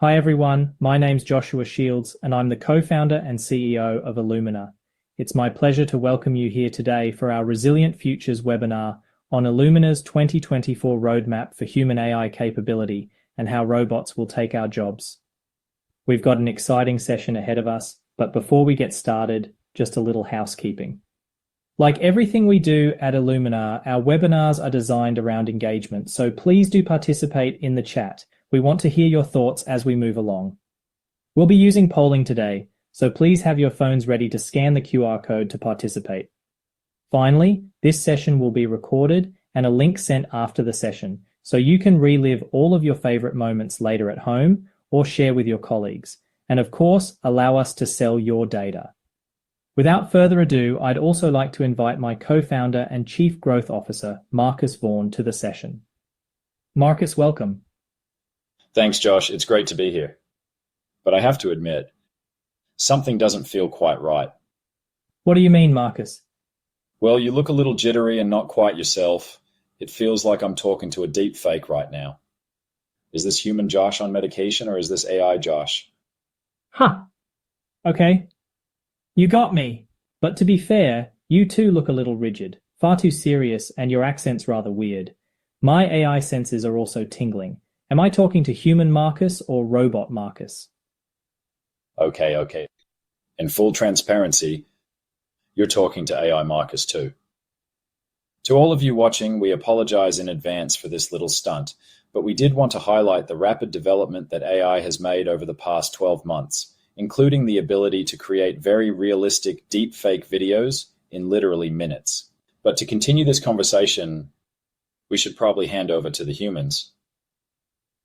Hi everyone, my name's Joshua Shields and I'm the co-founder and CEO of iluminr. It's my pleasure to welcome you here today for our Resilient Futures webinar on iluminr's 2024 roadmap for human AI capability and how robots will take our jobs. We've got an exciting session ahead of us, but before we get started, just a little housekeeping. Like everything we do at iluminr, our webinars are designed around engagement, so please do participate in the chat. We want to hear your thoughts as we move along. We'll be using polling today, so please have your phones ready to scan the QR code to participate. Finally, this session will be recorded and a link sent after the session, so you can relive all of your favorite moments later at home or share with your colleagues. And of course, allow us to sell your data. Without further ado, I'd also like to invite my co-founder and Chief Growth Officer, Marcus Vaughan, to the session. Marcus, welcome. Thanks, Josh. It's great to be here. But I have to admit, something doesn't feel quite right. What do you mean, Marcus? Well, you look a little jittery and not quite yourself. It feels like I'm talking to a deep fake right now. Is this human Josh on medication or is this AI Josh? Huh. Okay. You got me. But to be fair, you too look a little rigid, far too serious, and your accent's rather weird. My AI senses are also tingling. Am I talking to human Marcus or robot Marcus? Okay. In full transparency, you're talking to AI Marcus too. To all of you watching, we apologize in advance for this little stunt, but we did want to highlight the rapid development that AI has made over the past 12 months, including the ability to create very realistic deepfake videos in literally minutes. But to continue this conversation, we should probably hand over to the humans.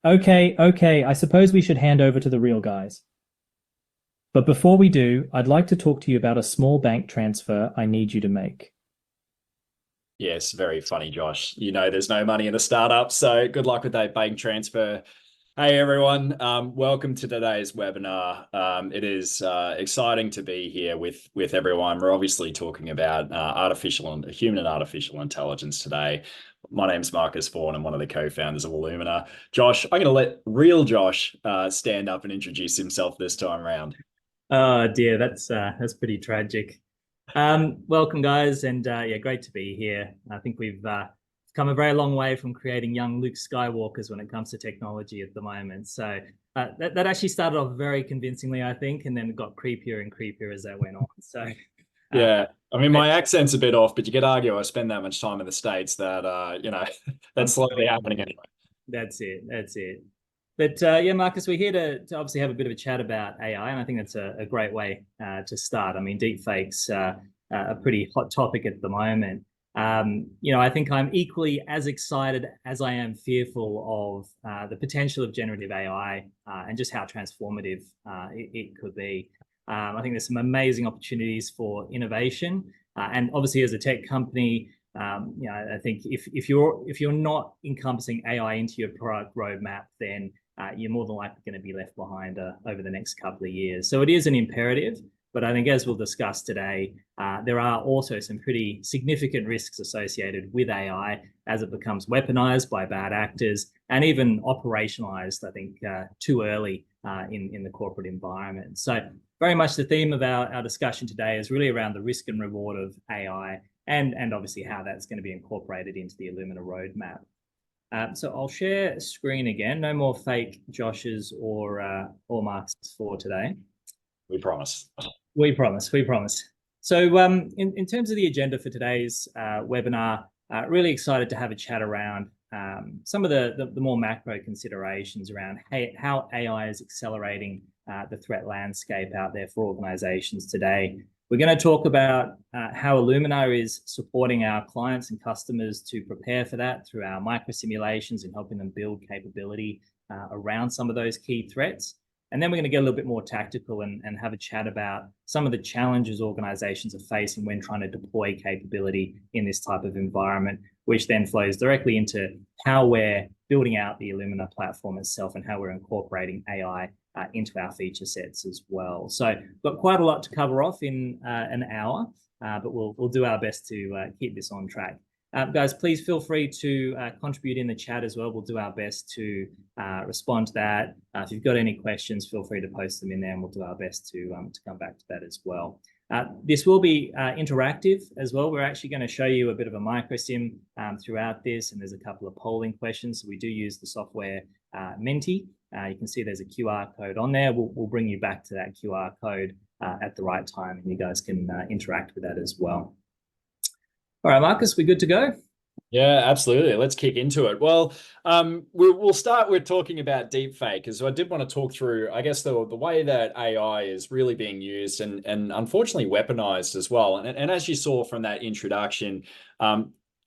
Okay, I suppose we should hand over to the real guys. But before we do, I'd like to talk to you about a small bank transfer I need you to make. Yes, very funny, Josh. You know, there's no money in a startup, so good luck with that bank transfer. Hey, everyone. Welcome to today's webinar. It is exciting to be here with everyone. We're obviously talking about human and artificial intelligence today. My name's Marcus Vaughan. I'm one of the co-founders of iluminr. Josh, I'm going to let real Josh stand up and introduce himself this time around. Oh dear, that's pretty tragic. Welcome, guys, and yeah, great to be here. I think we've come a very long way from creating young Luke Skywalkers when it comes to technology at the moment. So that actually started off very convincingly, I think, and then it got creepier and creepier as that went on. So yeah, I mean, my accent's a bit off, but you could argue I spend that much time in the States that, you know, that's slowly happening anyway. That's it. But yeah, Marcus, we're here to obviously have a bit of a chat about AI, and I think that's a great way to start. I mean, deepfakes are a pretty hot topic at the moment. You know, I think I'm equally as excited as I am fearful of the potential of generative AI and just how transformative it could be. I think there's some amazing opportunities for innovation, and obviously as a tech company, you know, I think if you're not encompassing AI into your product roadmap, then you're more than likely going to be left behind over the next couple of years. So it is an imperative. But I think as we'll discuss today, there are also some pretty significant risks associated with AI as it becomes weaponized by bad actors and even operationalized, I think, too early in the corporate environment. So very much the theme of our discussion today is really around the risk and reward of AI and obviously how that's going to be incorporated into the iluminr roadmap. So I'll share screen again. No more fake Joshes or Marks for today. We promise. We promise. So in terms of the agenda for today's webinar, really excited to have a chat around some of the more macro considerations around how AI is accelerating the threat landscape out there for organizations today. We're going to talk about how iluminr is supporting our clients and customers to prepare for that through our micro simulations and helping them build capability around some of those key threats. And then we're going to get a little bit more tactical and have a chat about some of the challenges organizations are facing when trying to deploy capability in this type of environment, which then flows directly into how we're building out the iluminr platform itself and how we're incorporating AI into our feature sets as well. So we've got quite a lot to cover off in an hour, but we'll do our best to keep this on track. Guys, please feel free to contribute in the chat as well. We'll do our best to respond to that. If you've got any questions, feel free to post them in there, and we'll do our best to come back to that as well. This will be interactive as well. We're actually going to show you a bit of a microsim throughout this, and there's a couple of polling questions. So we do use the software Menti. You can see there's a QR code on there. We'll bring you back to that QR code at the right time, and you guys can interact with that as well. All right, Marcus, we good to go? Yeah, absolutely. Let's kick into it. Well, we'll start with talking about deepfake, because I did want to talk through, I guess, the way that AI is really being used and unfortunately weaponized as well. And as you saw from that introduction,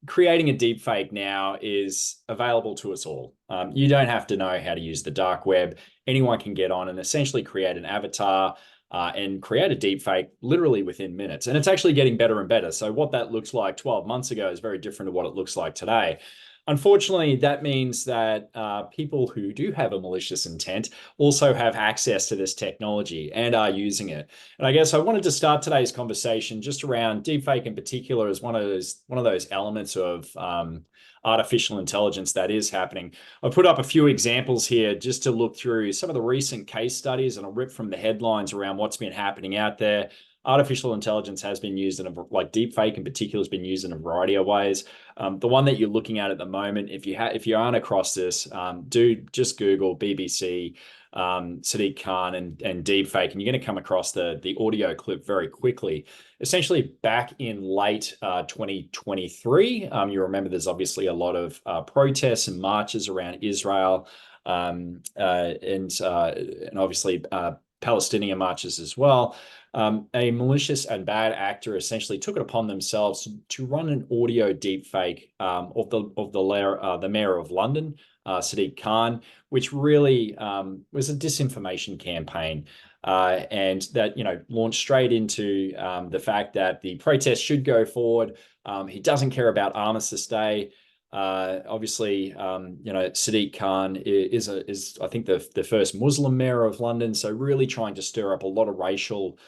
creating a deepfake now is available to us all. You don't have to know how to use the dark web. Anyone can get on and essentially create an avatar and create a deepfake literally within minutes. And it's actually getting better and better. So what that looks like 12 months ago is very different to what it looks like today. Unfortunately, that means that people who do have a malicious intent also have access to this technology and are using it. And I guess I wanted to start today's conversation just around deepfake in particular as one of those elements of artificial intelligence that is happening. I put up a few examples here just to look through some of the recent case studies, and I'll rip from the headlines around what's been happening out there. Artificial intelligence has been used like deepfake in particular has been used in a variety of ways. The one that you're looking at the moment, if you aren't across this, do just Google BBC Sadiq Khan and deepfake, and you're going to come across the audio clip very quickly. Essentially, back in late 2023, you remember there's obviously a lot of protests and marches around Israel, and obviously Palestinian marches as well. A malicious and bad actor essentially took it upon themselves to run an audio deepfake of the mayor of London, Sadiq Khan, which really was a disinformation campaign, and that launched straight into the fact that the protest should go forward. He doesn't care about Armistice Day. Obviously, Sadiq Khan is I think the first Muslim mayor of London, so really trying to stir up a lot of racial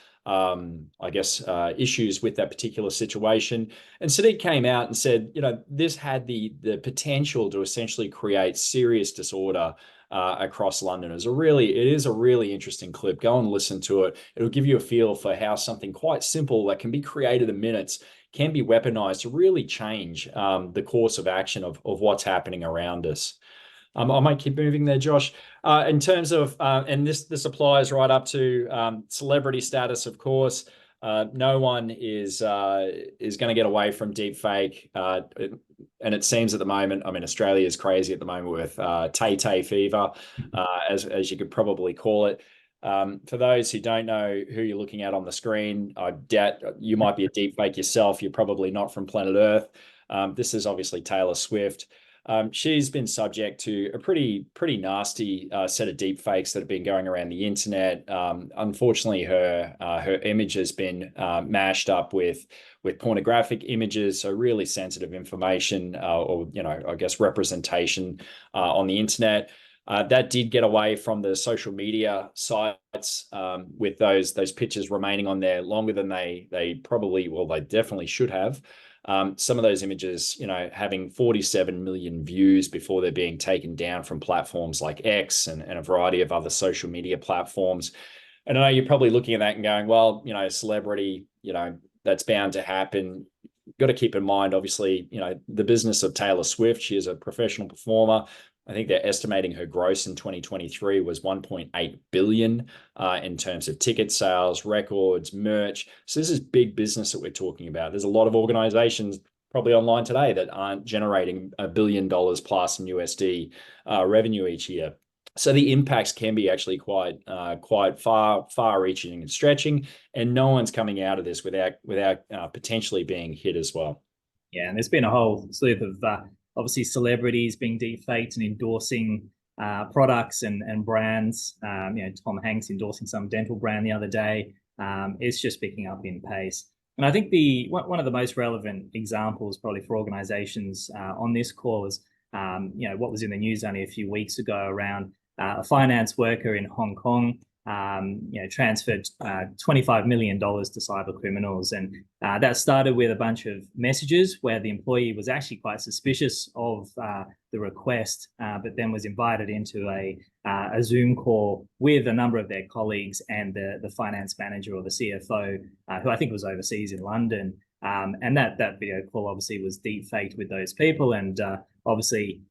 issues with that particular situation. And Sadiq came out and said, this had the potential to essentially create serious disorder across London. It is a really interesting clip. Go and listen to it. It'll give you a feel for how something quite simple that can be created in minutes can be weaponized to really change the course of action of what's happening around us. I might keep moving there, Josh. In terms of, and this applies right up to celebrity status, of course. No one is going to get away from deepfake. And it seems at the moment, Australia is crazy at the moment with Tay fever, as you could probably call it. For those who don't know who you're looking at on the screen, I doubt you might be a deepfake yourself. You're probably not from planet Earth. This is obviously Taylor Swift. She's been subject to a pretty nasty set of deepfakes that have been going around the internet. Unfortunately, her image has been mashed up with pornographic images, so really sensitive information or I guess representation on the internet. That did get away from the social media sites with those pictures remaining on there longer than they definitely should have. Some of those images, having 47 million views before they're being taken down from platforms like X and a variety of other social media platforms. And I know you're probably looking at that and going, well, celebrity, that's bound to happen. You've got to keep in mind, obviously, the business of Taylor Swift. She is a professional performer. I think they're estimating her gross in 2023 was 1.8 billion in terms of ticket sales, records, merch. So this is big business that we're talking about. There's a lot of organizations probably online today that aren't generating $1 billion plus in USD revenue each year. So the impacts can be actually quite far-reaching and stretching, and no one's coming out of this without potentially being hit as well. Yeah, and there's been a whole slew of obviously celebrities being defaked and endorsing products and brands. Tom Hanks endorsing some dental brand the other day. It's just picking up in pace. And I think one of the most relevant examples probably for organizations on this call is what was in the news only a few weeks ago around a finance worker in Hong Kong transferred $25 million to cyber criminals. And that started with a bunch of messages where the employee was actually quite suspicious of the request, but then was invited into a Zoom call with a number of their colleagues and the finance manager or the CFO, who I think was overseas in London. And that video call obviously was deep faked with those people, and obviously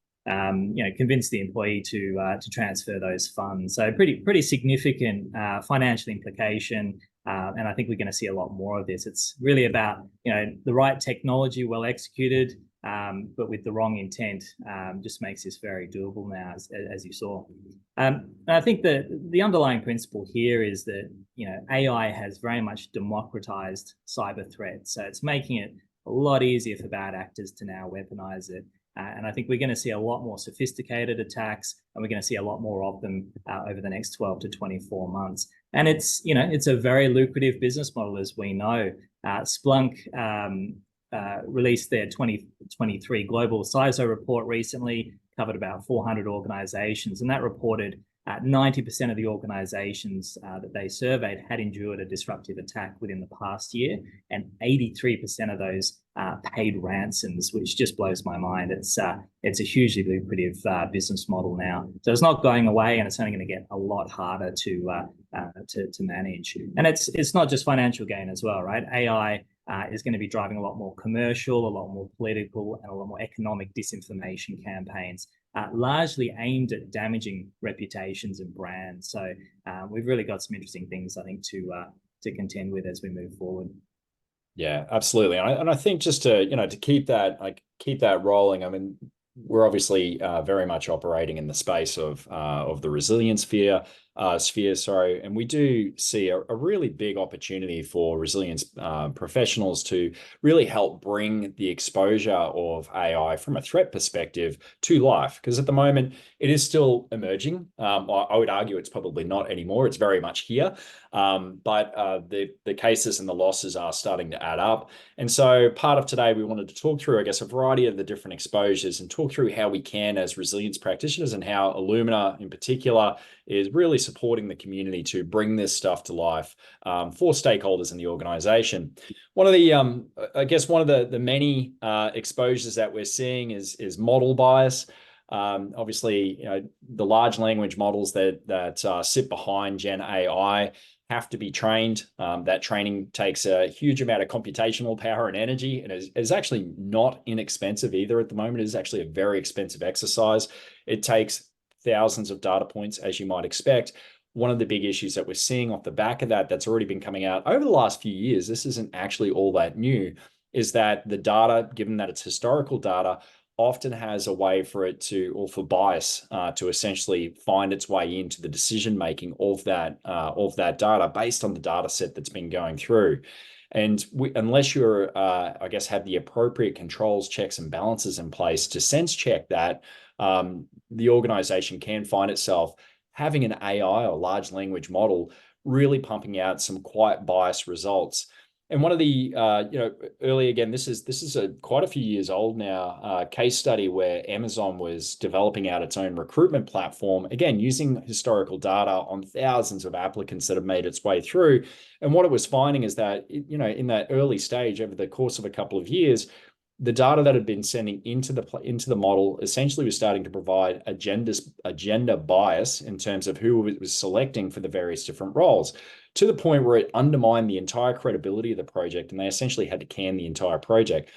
convinced the employee to transfer those funds. So pretty significant financial implication, and I think we're going to see a lot more of this. It's really about the right technology, well executed, but with the wrong intent, just makes this very doable now, as you saw. And I think that the underlying principle here is that AI has very much democratized cyber threats, so it's making it a lot easier for bad actors to now weaponize it. And I think we're going to see a lot more sophisticated attacks, and we're going to see a lot more of them over the next 12 to 24 months. And it's a very lucrative business model, as we know. Splunk released their 2023 global CISO report recently, covered about 400 organizations, and that reported 90% of the organizations that they surveyed had endured a disruptive attack within the past year, and 83% of those paid ransoms, which just blows my mind. It's a hugely lucrative business model now, so it's not going away, and it's only going to get a lot harder to manage. And it's not just financial gain as well, right? AI is going to be driving a lot more commercial, a lot more political, and a lot more economic disinformation campaigns, largely aimed at damaging reputations and brands. So we've really got some interesting things, I think, to contend with as we move forward. Yeah, absolutely. And I think just to keep that rolling, I mean, we're obviously very much operating in the space of the resilience sphere, and we do see a really big opportunity for resilience professionals to really help bring the exposure of AI from a threat perspective to life. Because at the moment, it is still emerging. I would argue it's probably not anymore. It's very much here. But the cases and the losses are starting to add up. And so part of today, we wanted to talk through, I guess, a variety of the different exposures and talk through how we can, as resilience practitioners, and how iluminr in particular is really supporting the community to bring this stuff to life for stakeholders in the organization. One of the many exposures that we're seeing is model bias. Obviously, the large language models that sit behind Gen AI have to be trained. That training takes a huge amount of computational power and energy, and is actually not inexpensive either at the moment. It is actually a very expensive exercise. It takes thousands of data points, as you might expect. One of the big issues that we're seeing off the back of that's already been coming out over the last few years, this isn't actually all that new, is that the data, given that it's historical data, often has a way for it to, or for bias to essentially find its way into the decision making of that data based on the data set that's been going through. And unless you're, have the appropriate controls, checks, and balances in place to sense check that, the organization can find itself having an AI or large language model really pumping out some quite biased results. And one of the, early, again, this is quite a few years old now, case study where Amazon was developing out its own recruitment platform, again, using historical data on thousands of applicants that have made its way through. And what it was finding is that, in that early stage, over the course of a couple of years, the data that had been sending into the model essentially was starting to provide a gender bias in terms of who it was selecting for the various different roles, to the point where it undermined the entire credibility of the project, and they essentially had to can the entire project.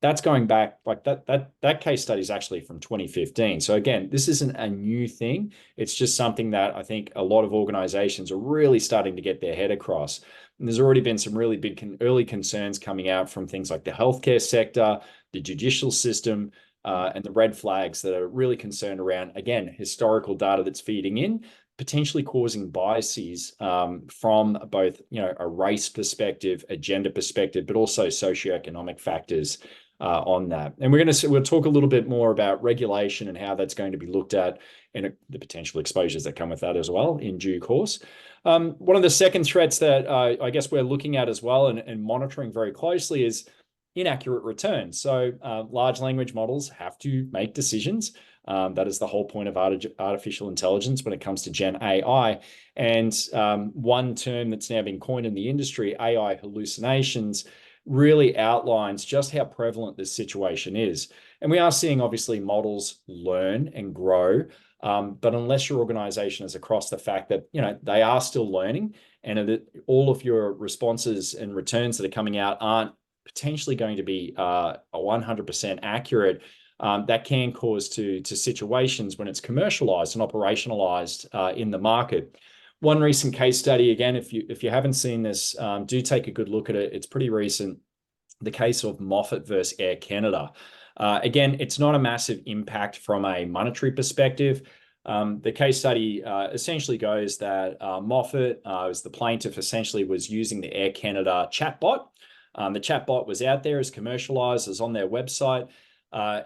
That's going back, like that case study is actually from 2015. So again, this isn't a new thing. It's just something that I think a lot of organizations are really starting to get their head across. And there's already been some really big early concerns coming out from things like the healthcare sector, the judicial system, and the red flags that are really concerned around, again, historical data that's feeding in, potentially causing biases from both, a race perspective, a gender perspective, but also socioeconomic factors on that. And we'll talk a little bit more about regulation and how that's going to be looked at, and the potential exposures that come with that as well in due course. One of the second threats that I guess we're looking at as well and monitoring very closely is inaccurate returns. So large language models have to make decisions. That is the whole point of artificial intelligence when it comes to Gen AI. And one term that's now been coined in the industry, AI hallucinations, really outlines just how prevalent this situation is. And we are seeing, obviously, models learn and grow. But unless your organization is across the fact that, they are still learning, and that all of your responses and returns that are coming out aren't potentially going to be 100% accurate, that can cause to situations when it's commercialized and operationalized in the market. One recent case study, again, if you haven't seen this, do take a good look at it. It's pretty recent. The case of Moffat versus Air Canada. Again, it's not a massive impact from a monetary perspective. The case study essentially goes that Moffat, as the plaintiff, essentially was using the Air Canada chatbot. The chatbot was out there, as commercialized, as on their website.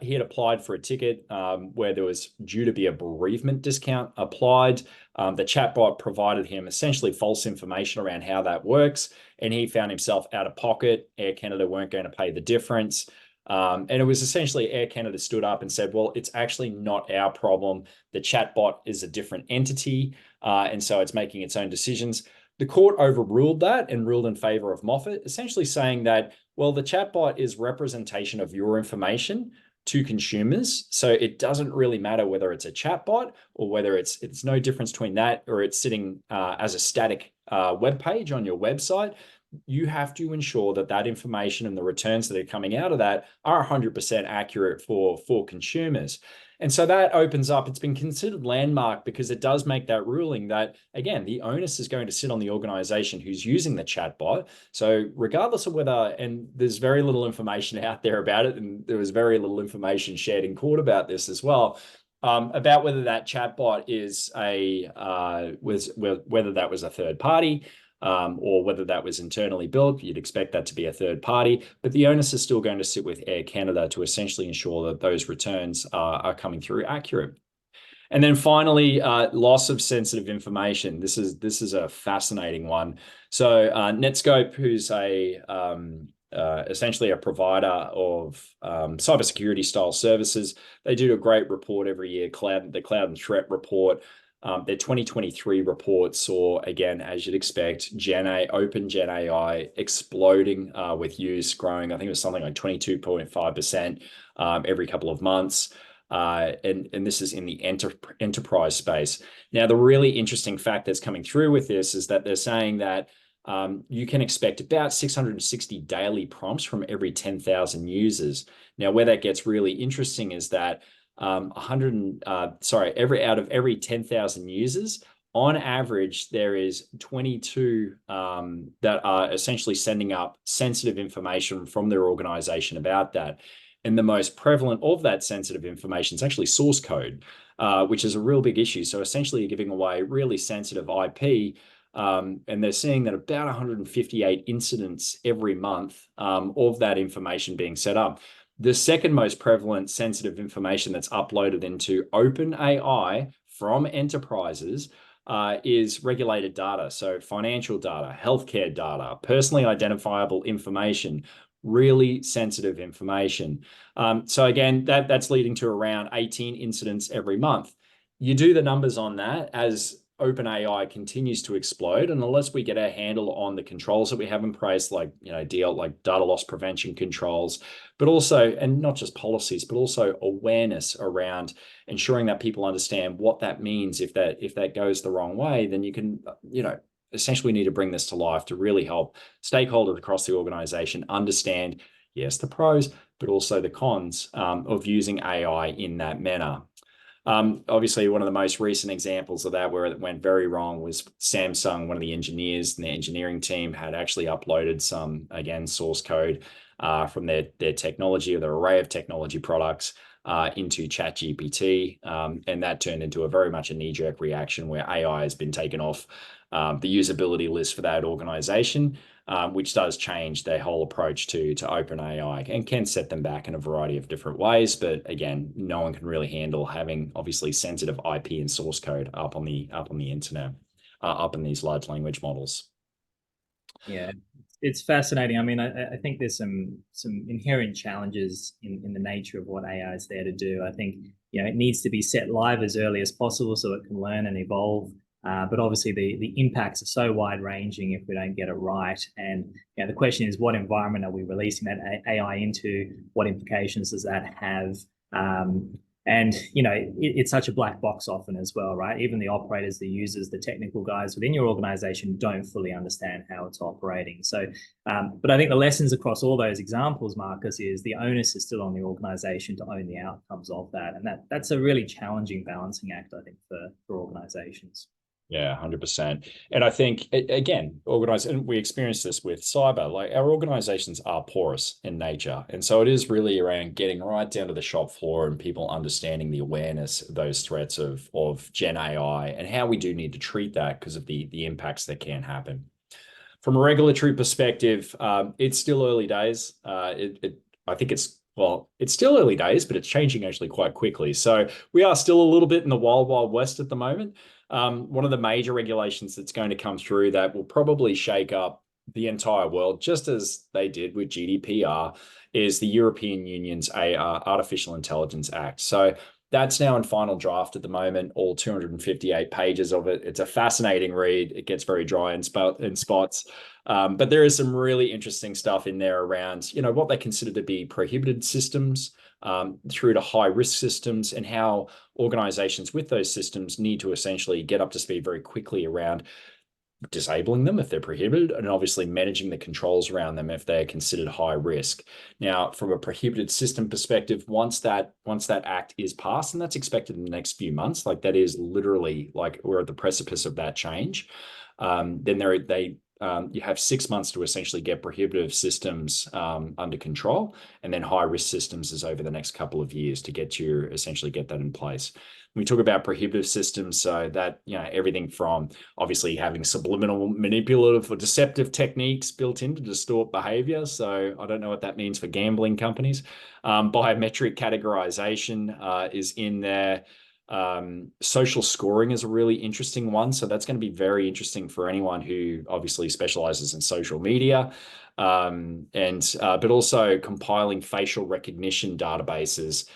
He had applied for a ticket where there was due to be a bereavement discount applied. The chatbot provided him essentially false information around how that works, and he found himself out of pocket. Air Canada weren't going to pay the difference. And it was essentially Air Canada stood up and said, well, it's actually not our problem. The chatbot is a different entity, and so it's making its own decisions. The court overruled that and ruled in favor of Moffat, essentially saying that, well, the chatbot is representation of your information to consumers. So it doesn't really matter whether it's a chatbot or whether it's no difference between that or it's sitting as a static web page on your website. You have to ensure that that information and the returns that are coming out of that are 100% accurate for consumers. And so that opens up, it's been considered landmark because it does make that ruling that, again, the onus is going to sit on the organization who's using the chatbot. So regardless of whether, and there's very little information out there about it, and there was very little information shared in court about this as well, about whether that chatbot is whether that was a third party, or whether that was internally built. You'd expect that to be a third party, but the onus is still going to sit with Air Canada to essentially ensure that those returns are coming through accurate. And then finally, loss of sensitive information. This is a fascinating one. So Netscope, who's essentially a provider of cybersecurity style services, they do a great report every year, the Cloud and Threat Report. Their 2023 report saw, again, as you'd expect, Open Gen AI exploding with use, growing. I think it was something like 22.5% every couple of months. And this is in the enterprise space. Now, the really interesting fact that's coming through with this is that they're saying that you can expect about 660 daily prompts from every 10,000 users. Now, where that gets really interesting is that every 10,000 users, on average, there is 22 that are essentially sending up sensitive information from their organization about that. And the most prevalent of that sensitive information is actually source code, which is a real big issue. So essentially, you're giving away really sensitive IP. And they're seeing that about 158 incidents every month of that information being set up. The second most prevalent sensitive information that's uploaded into OpenAI from enterprises is regulated data. So financial data, healthcare data, personally identifiable information, really sensitive information. So again, that's leading to around 18 incidents every month. You do the numbers on that as OpenAI continues to explode, and unless we get a handle on the controls that we have in place, like data loss prevention controls, but also, and not just policies, but also awareness around ensuring that people understand what that means. If that goes the wrong way, then you can essentially need to bring this to life to really help stakeholders across the organization understand, yes, the pros, but also the cons of using AI in that manner. Obviously, one of the most recent examples of that where it went very wrong was Samsung. One of the engineers in the engineering team had actually uploaded some, again, source code from their technology or their array of technology products into ChatGPT. And that turned into very much a knee-jerk reaction where AI has been taken off the usability list for that organization, which does change their whole approach to OpenAI and can set them back in a variety of different ways. But again, no one can really handle having obviously sensitive IP and source code up on the internet, up in these large language models. Yeah, it's fascinating. I mean, I think there's some inherent challenges in the nature of what AI is there to do. I think it needs to be set live as early as possible so it can learn and evolve. But obviously, the impacts are so wide ranging if we don't get it right. And the question is, what environment are we releasing that AI into? What implications does that have? And it's such a black box often as well, right? Even the operators, the users, the technical guys within your organization don't fully understand how it's operating. So, but I think the lessons across all those examples, Marcus, is the onus is still on the organization to own the outcomes of that, and that's a really challenging balancing act, I think, for organizations. Yeah, 100%. And I think, again, and we experience this with cyber, like our organizations are porous in nature. And so it is really around getting right down to the shop floor and people understanding the awareness of those threats of Gen AI and how we do need to treat that because of the impacts that can happen. From a regulatory perspective, it's still early days. I think it's still early days, but it's changing actually quite quickly. So we are still a little bit in the wild, wild west at the moment. One of the major regulations that's going to come through that will probably shake up the entire world, just as they did with GDPR, is the European Union's Artificial Intelligence Act. So that's now in final draft at the moment, all 258 pages of it. It's a fascinating read. It gets very dry in spots. But there is some really interesting stuff in there around, what they consider to be prohibited systems, through to high risk systems, and how organizations with those systems need to essentially get up to speed very quickly around disabling them if they're prohibited, and obviously managing the controls around them if they're considered high risk. Now, from a prohibited system perspective, once that act is passed, and that's expected in the next few months, like that is literally like we're at the precipice of that change, then you have 6 months to essentially get prohibitive systems under control, and then high risk systems is over the next couple of years to essentially get that in place. When we talk about prohibitive systems, so that everything from obviously having subliminal, manipulative, or deceptive techniques built in to distort behavior. So I don't know what that means for gambling companies. Biometric categorization is in there. Social scoring is a really interesting one. So that's going to be very interesting for anyone who obviously specializes in social media, but also compiling facial recognition databases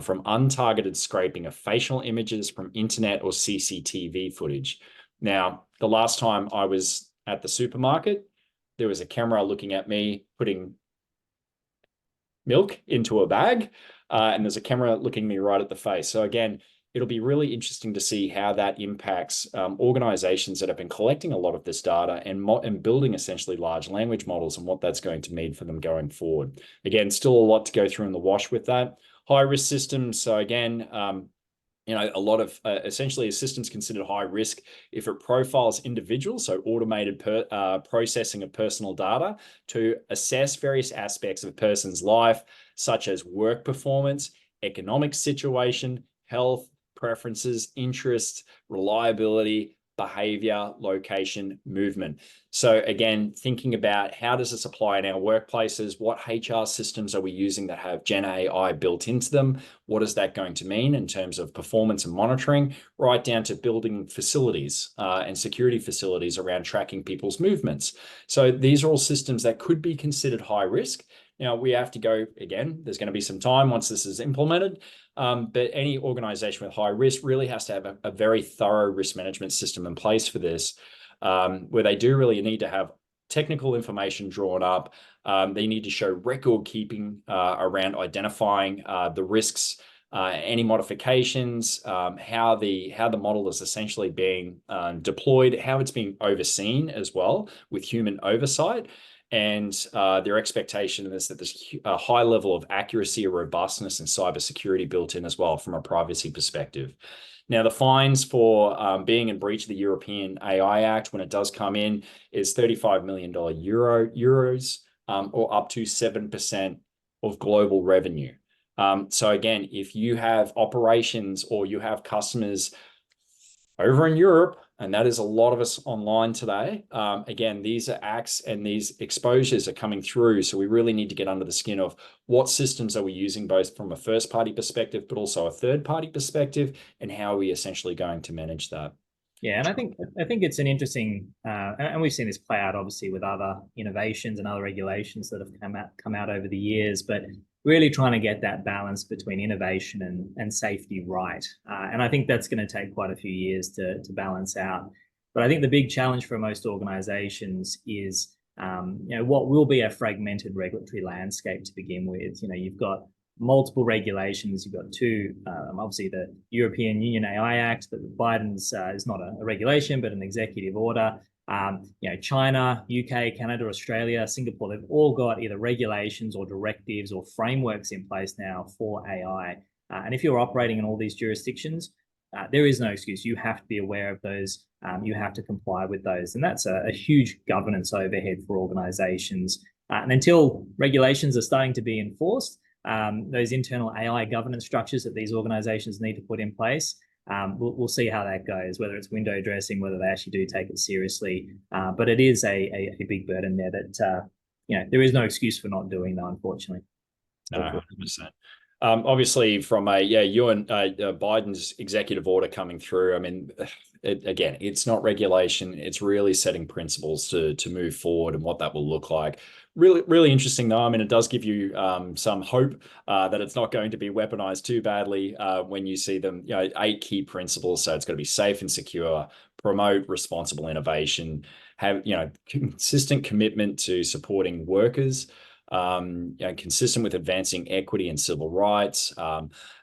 from untargeted scraping of facial images from internet or CCTV footage. Now, the last time I was at the supermarket, there was a camera looking at me putting milk into a bag, and there's a camera looking me right at the face. So again, it'll be really interesting to see how that impacts organizations that have been collecting a lot of this data and building essentially large language models, and what that's going to mean for them going forward. Again, still a lot to go through in the wash with that. High risk systems. So again, a lot of essentially a system's considered high risk if it profiles individuals, so automated processing of personal data to assess various aspects of a person's life, such as work performance, economic situation, health, preferences, interests, reliability, behavior, location, movement. So again, thinking about how does this apply in our workplaces? What HR systems are we using that have Gen AI built into them? What is that going to mean in terms of performance and monitoring, right down to building facilities and security facilities around tracking people's movements? So these are all systems that could be considered high risk. Now, we have to go, again, there's going to be some time once this is implemented, but any organization with high risk really has to have a very thorough risk management system in place for this, where they do really need to have technical information drawn up. They need to show record keeping around identifying the risks, any modifications, how the model is essentially being deployed, how it's being overseen as well with human oversight. And their expectation is that there's a high level of accuracy, robustness, and cybersecurity built in as well from a privacy perspective. Now, the fines for being in breach of the European AI Act when it does come in is $35 million euros, or up to 7% of global revenue. So again, if you have operations or you have customers over in Europe, and that is a lot of us online today. Again, these are acts and these exposures are coming through. So we really need to get under the skin of what systems are we using, both from a first party perspective, but also a third party perspective, and how are we essentially going to manage that. Yeah, and I think it's an interesting, and we've seen this play out obviously with other innovations and other regulations that have come out over the years, but really trying to get that balance between innovation and safety right. And I think that's going to take quite a few years to balance out. But I think the big challenge for most organizations is, what will be a fragmented regulatory landscape to begin with. You've got multiple regulations. You've got two, obviously the European Union AI Act that Biden's is not a regulation, but an executive order. China, UK, Canada, Australia, Singapore, they've all got either regulations or directives or frameworks in place now for AI. And if you're operating in all these jurisdictions, there is no excuse. You have to be aware of those. You have to comply with those. And that's a huge governance overhead for organizations. And until regulations are starting to be enforced, those internal AI governance structures that these organizations need to put in place, we'll see how that goes, whether it's window dressing, whether they actually do take it seriously. But it is a big burden there that, there is no excuse for not doing that, unfortunately. No, 100%. Obviously, from Biden's executive order coming through, I mean, again, it's not regulation. It's really setting principles to move forward and what that will look like. Really, really interesting, though. I mean, it does give you some hope that it's not going to be weaponized too badly when you see them, 8 key principles. So it's got to be safe and secure, promote responsible innovation, have, consistent commitment to supporting workers, consistent with advancing equity and civil rights.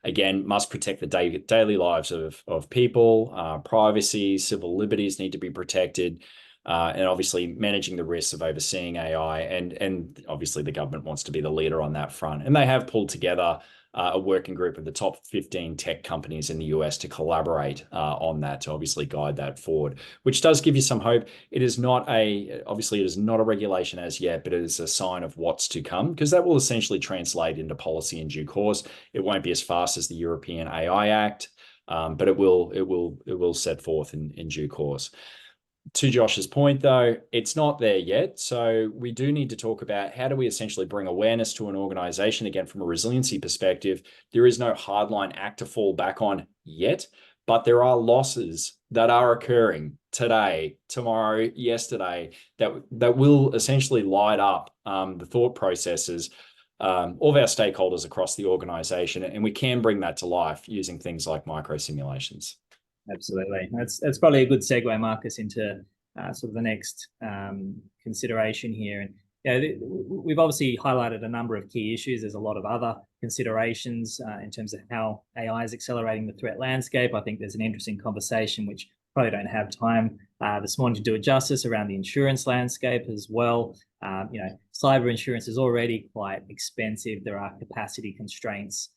Again, must protect the daily lives of people. Privacy, civil liberties need to be protected. And obviously managing the risks of overseeing AI. And obviously the government wants to be the leader on that front. And they have pulled together a working group of the top 15 tech companies in the US to collaborate on that, to obviously guide that forward, which does give you some hope. It is not a regulation as yet, but it is a sign of what's to come, because that will essentially translate into policy in due course. It won't be as fast as the European AI Act, but it will set forth in due course. To Josh's point, though, it's not there yet. So we do need to talk about how do we essentially bring awareness to an organization. Again, from a resiliency perspective, there is no hardline act to fall back on yet, but there are losses that are occurring today, tomorrow, yesterday, that will essentially light up the thought processes of our stakeholders across the organization. And we can bring that to life using things like micro simulations. Absolutely. That's probably a good segue, Marcus, into sort of the next consideration here. And we've obviously highlighted a number of key issues. There's a lot of other considerations in terms of how AI is accelerating the threat landscape. I think there's an interesting conversation, which probably don't have time this morning to do it justice, around the insurance landscape as well. Cyber insurance is already quite expensive. There are capacity constraints.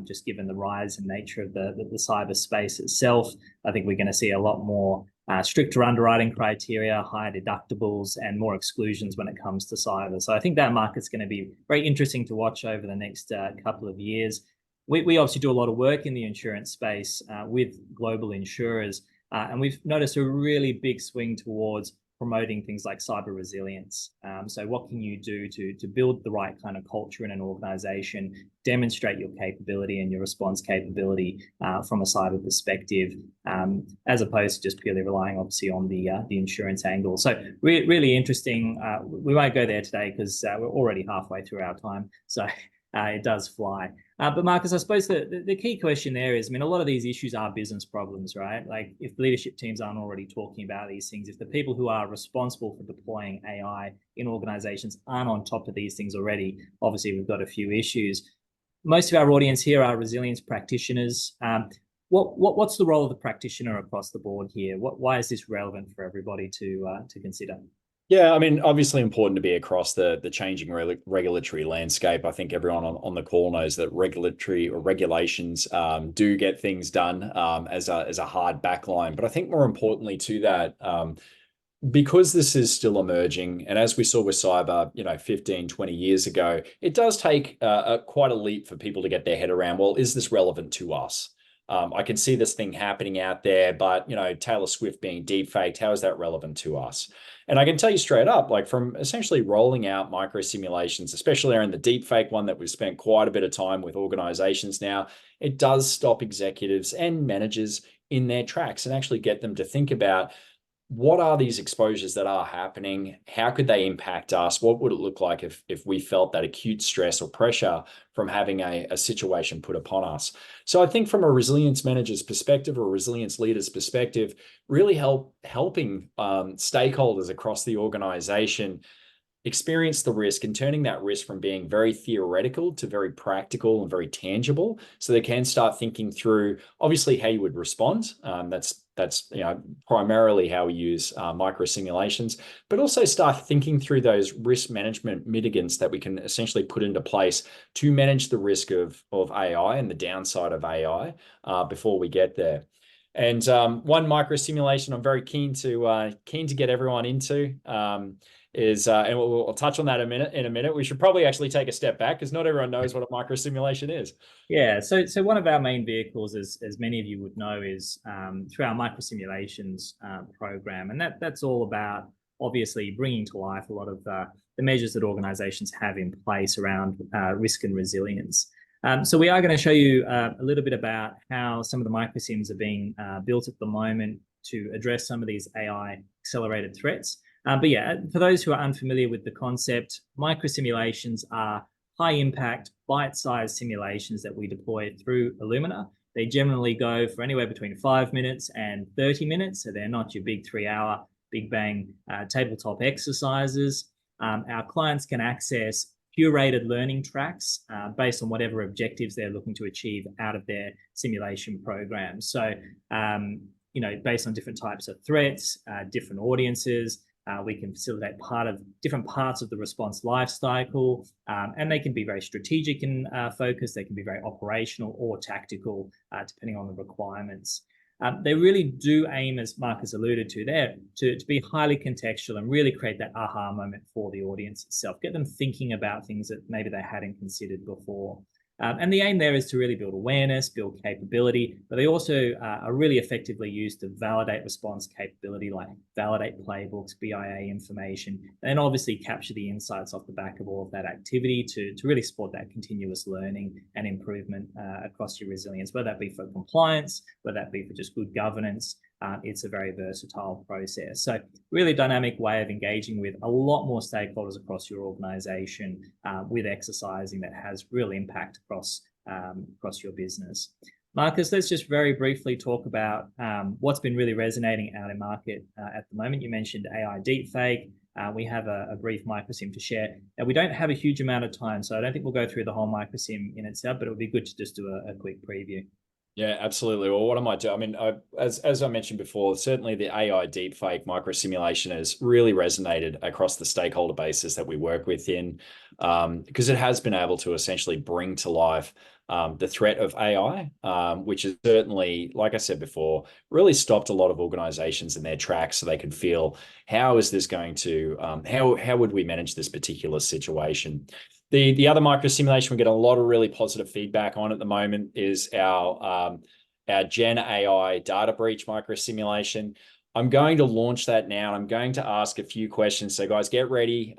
Just given the rise and nature of the cyber space itself. I think we're going to see a lot more stricter underwriting criteria, higher deductibles, and more exclusions when it comes to cyber. So I think that market's going to be very interesting to watch over the next couple of years. We obviously do a lot of work in the insurance space with global insurers, and we've noticed a really big swing towards promoting things like cyber resilience. So what can you do to build the right kind of culture in an organization, demonstrate your capability and your response capability from a cyber perspective, as opposed to just purely relying obviously on the insurance angle. So really interesting. We won't go there today because we're already halfway through our time. So it does fly. But Marcus, I suppose the key question there is, I mean, a lot of these issues are business problems, right? Like if leadership teams aren't already talking about these things, if the people who are responsible for deploying AI in organizations aren't on top of these things already, obviously we've got a few issues. Most of our audience here are resilience practitioners. What's the role of the practitioner across the board here? Why is this relevant for everybody to consider? Yeah, I mean, obviously important to be across the changing regulatory landscape. I think everyone on the call knows that regulatory or regulations do get things done as a hard backline. But I think more importantly to that, because this is still emerging, and as we saw with cyber, 15, 20 years ago, it does take quite a leap for people to get their head around, well, is this relevant to us? I can see this thing happening out there, but Taylor Swift being deepfaked, how is that relevant to us? And I can tell you straight up, like from essentially rolling out micro simulations, especially around the deepfake one that we've spent quite a bit of time with organizations now, it does stop executives and managers in their tracks and actually get them to think about, what are these exposures that are happening? How could they impact us? What would it look like if we felt that acute stress or pressure from having a situation put upon us? So I think from a resilience manager's perspective or a resilience leader's perspective, really helping stakeholders across the organization experience the risk and turning that risk from being very theoretical to very practical and very tangible, so they can start thinking through obviously how you would respond. That's primarily how we use micro simulations, but also start thinking through those risk management mitigants that we can essentially put into place to manage the risk of AI and the downside of AI before we get there. And one micro simulation I'm very keen to get everyone into is, and we'll touch on that in a minute. We should probably actually take a step back because not everyone knows what a micro simulation is. Yeah, so one of our main vehicles, as many of you would know, is through our micro simulations program, and that's all about obviously bringing to life a lot of the measures that organizations have in place around risk and resilience. So we are going to show you a little bit about how some of the micro sims are being built at the moment to address some of these AI accelerated threats. But yeah, for those who are unfamiliar with the concept, micro simulations are high impact, bite-sized simulations that we deploy through iluminr. They generally go for anywhere between 5 minutes and 30 minutes. So they're not your big 3-hour, big bang tabletop exercises. Our clients can access curated learning tracks based on whatever objectives they're looking to achieve out of their simulation program. So, based on different types of threats, different audiences, we can facilitate different parts of the response life cycle, and they can be very strategic in focus. They can be very operational or tactical, depending on the requirements. They really do aim, as Marcus alluded to there, to be highly contextual and really create that aha moment for the audience itself, get them thinking about things that maybe they hadn't considered before. And the aim there is to really build awareness, build capability, but they also are really effectively used to validate response capability, like validate playbooks, BIA information, and obviously capture the insights off the back of all of that activity to really support that continuous learning and improvement across your resilience, whether that be for compliance, whether that be for just good governance. It's a very versatile process. So really dynamic way of engaging with a lot more stakeholders across your organization with exercising that has real impact across your business. Marcus, let's just very briefly talk about what's been really resonating out in market at the moment. You mentioned AI deepfake. We have a brief microsim to share. Now, we don't have a huge amount of time, so I don't think we'll go through the whole microsim in itself, but it would be good to just do a quick preview. Yeah, absolutely. Well, what I might do, I mean, as I mentioned before, certainly the AI deepfake micro simulation has really resonated across the stakeholder bases that we work within, because it has been able to essentially bring to life the threat of AI, which is certainly, like I said before, really stopped a lot of organizations in their tracks so they could feel, how is this going to, how would we manage this particular situation? The other micro simulation we get a lot of really positive feedback on at the moment is our Gen AI data breach micro simulation. I'm going to launch that now. I'm going to ask a few questions. So guys, get ready.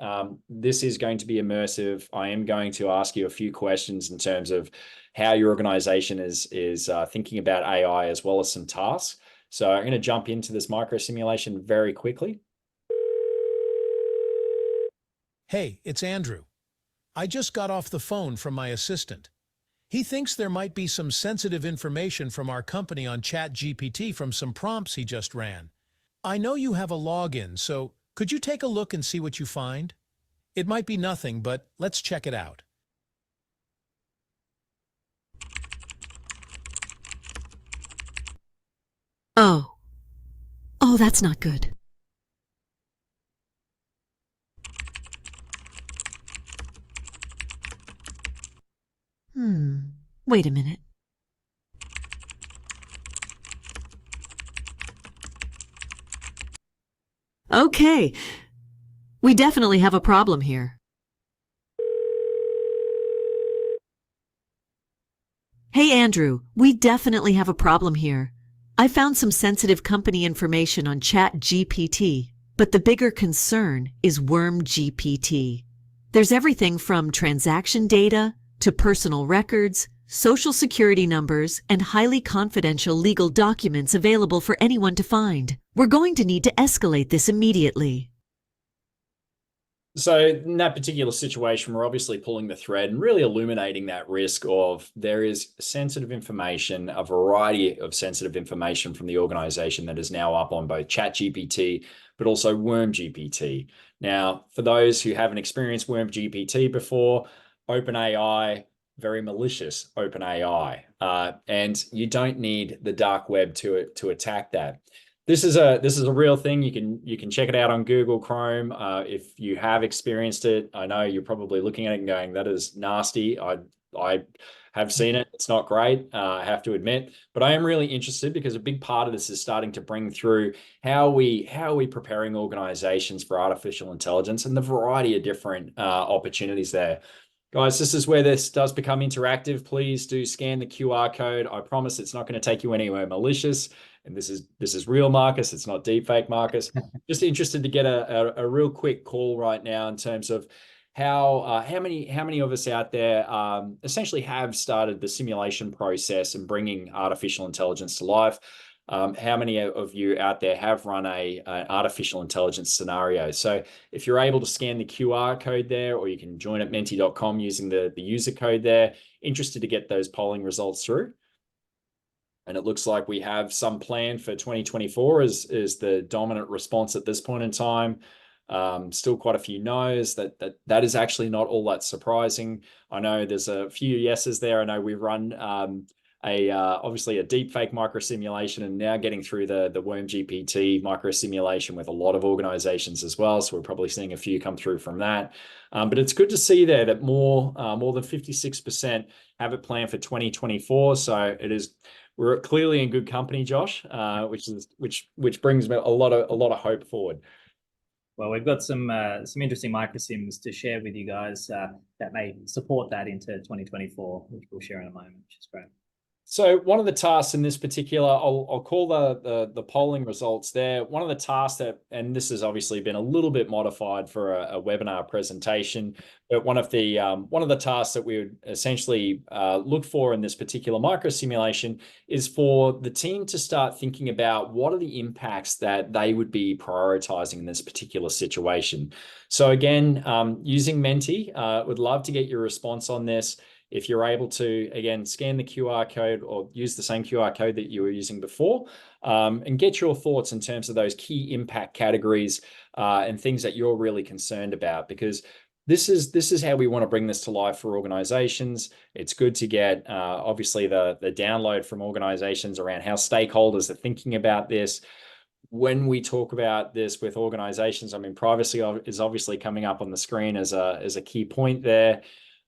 This is going to be immersive. I am going to ask you a few questions in terms of how your organization is thinking about AI, as well as some tasks. So I'm going to jump into this micro simulation very quickly. Hey, it's Andrew. I just got off the phone from my assistant. He thinks there might be some sensitive information from our company on ChatGPT from some prompts he just ran. I know you have a login, so could you take a look and see what you find? It might be nothing, but let's check it out. Oh, that's not good. Wait a minute. Okay, we definitely have a problem here. Hey, Andrew, we definitely have a problem here. I found some sensitive company information on ChatGPT, but the bigger concern is WormGPT. There's everything from transaction data to personal records, social security numbers, and highly confidential legal documents available for anyone to find. We're going to need to escalate this immediately. So in that particular situation, we're obviously pulling the thread and really illuminating that risk of there is sensitive information, a variety of sensitive information from the organization that is now up on both ChatGPT, but also WormGPT. Now, for those who haven't experienced WormGPT before, OpenAI, very malicious OpenAI, and you don't need the dark web to attack that. This is a real thing. You can check it out on Google Chrome. If you have experienced it, I know you're probably looking at it and going, "That is nasty." I have seen it. It's not great, I have to admit. But I am really interested because a big part of this is starting to bring through how are we preparing organizations for artificial intelligence and the variety of different opportunities there. Guys, this is where this does become interactive. Please do scan the QR code. I promise it's not going to take you anywhere malicious. And this is real Marcus. It's not deepfake Marcus. Just interested to get a real quick call right now in terms of how many of us out there essentially have started the simulation process and bringing artificial intelligence to life. How many of you out there have run an artificial intelligence scenario? So if you're able to scan the QR code there, or you can join at menti.com using the user code there, interested to get those polling results through. And it looks like we have some plan for 2024 is the dominant response at this point in time. Still quite a few no's. That is actually not all that surprising. I know there's a few yeses there. I know we run obviously a deepfake microsimulation, and now getting through the WormGPT microsimulation with a lot of organizations as well. So we're probably seeing a few come through from that. But it's good to see there that more than 56% have it planned for 2024. So we're clearly in good company, Josh, which brings me a lot of hope forward. Well, we've got some interesting microsims to share with you guys that may support that into 2024, which we'll share in a moment, which is great. So one of the tasks in this particular, I'll call the polling results there. One of the tasks and this has obviously been a little bit modified for a webinar presentation, but one of the tasks that we would essentially look for in this particular microsimulation is for the team to start thinking about what are the impacts that they would be prioritizing in this particular situation. So again, using Menti, would love to get your response on this. If you're able to, again, scan the QR code or use the same QR code that you were using before, and get your thoughts in terms of those key impact categories and things that you're really concerned about, because this is how we want to bring this to life for organizations. It's good to get, obviously, the download from organizations around how stakeholders are thinking about this. When we talk about this with organizations, I mean, privacy is obviously coming up on the screen as a key point there.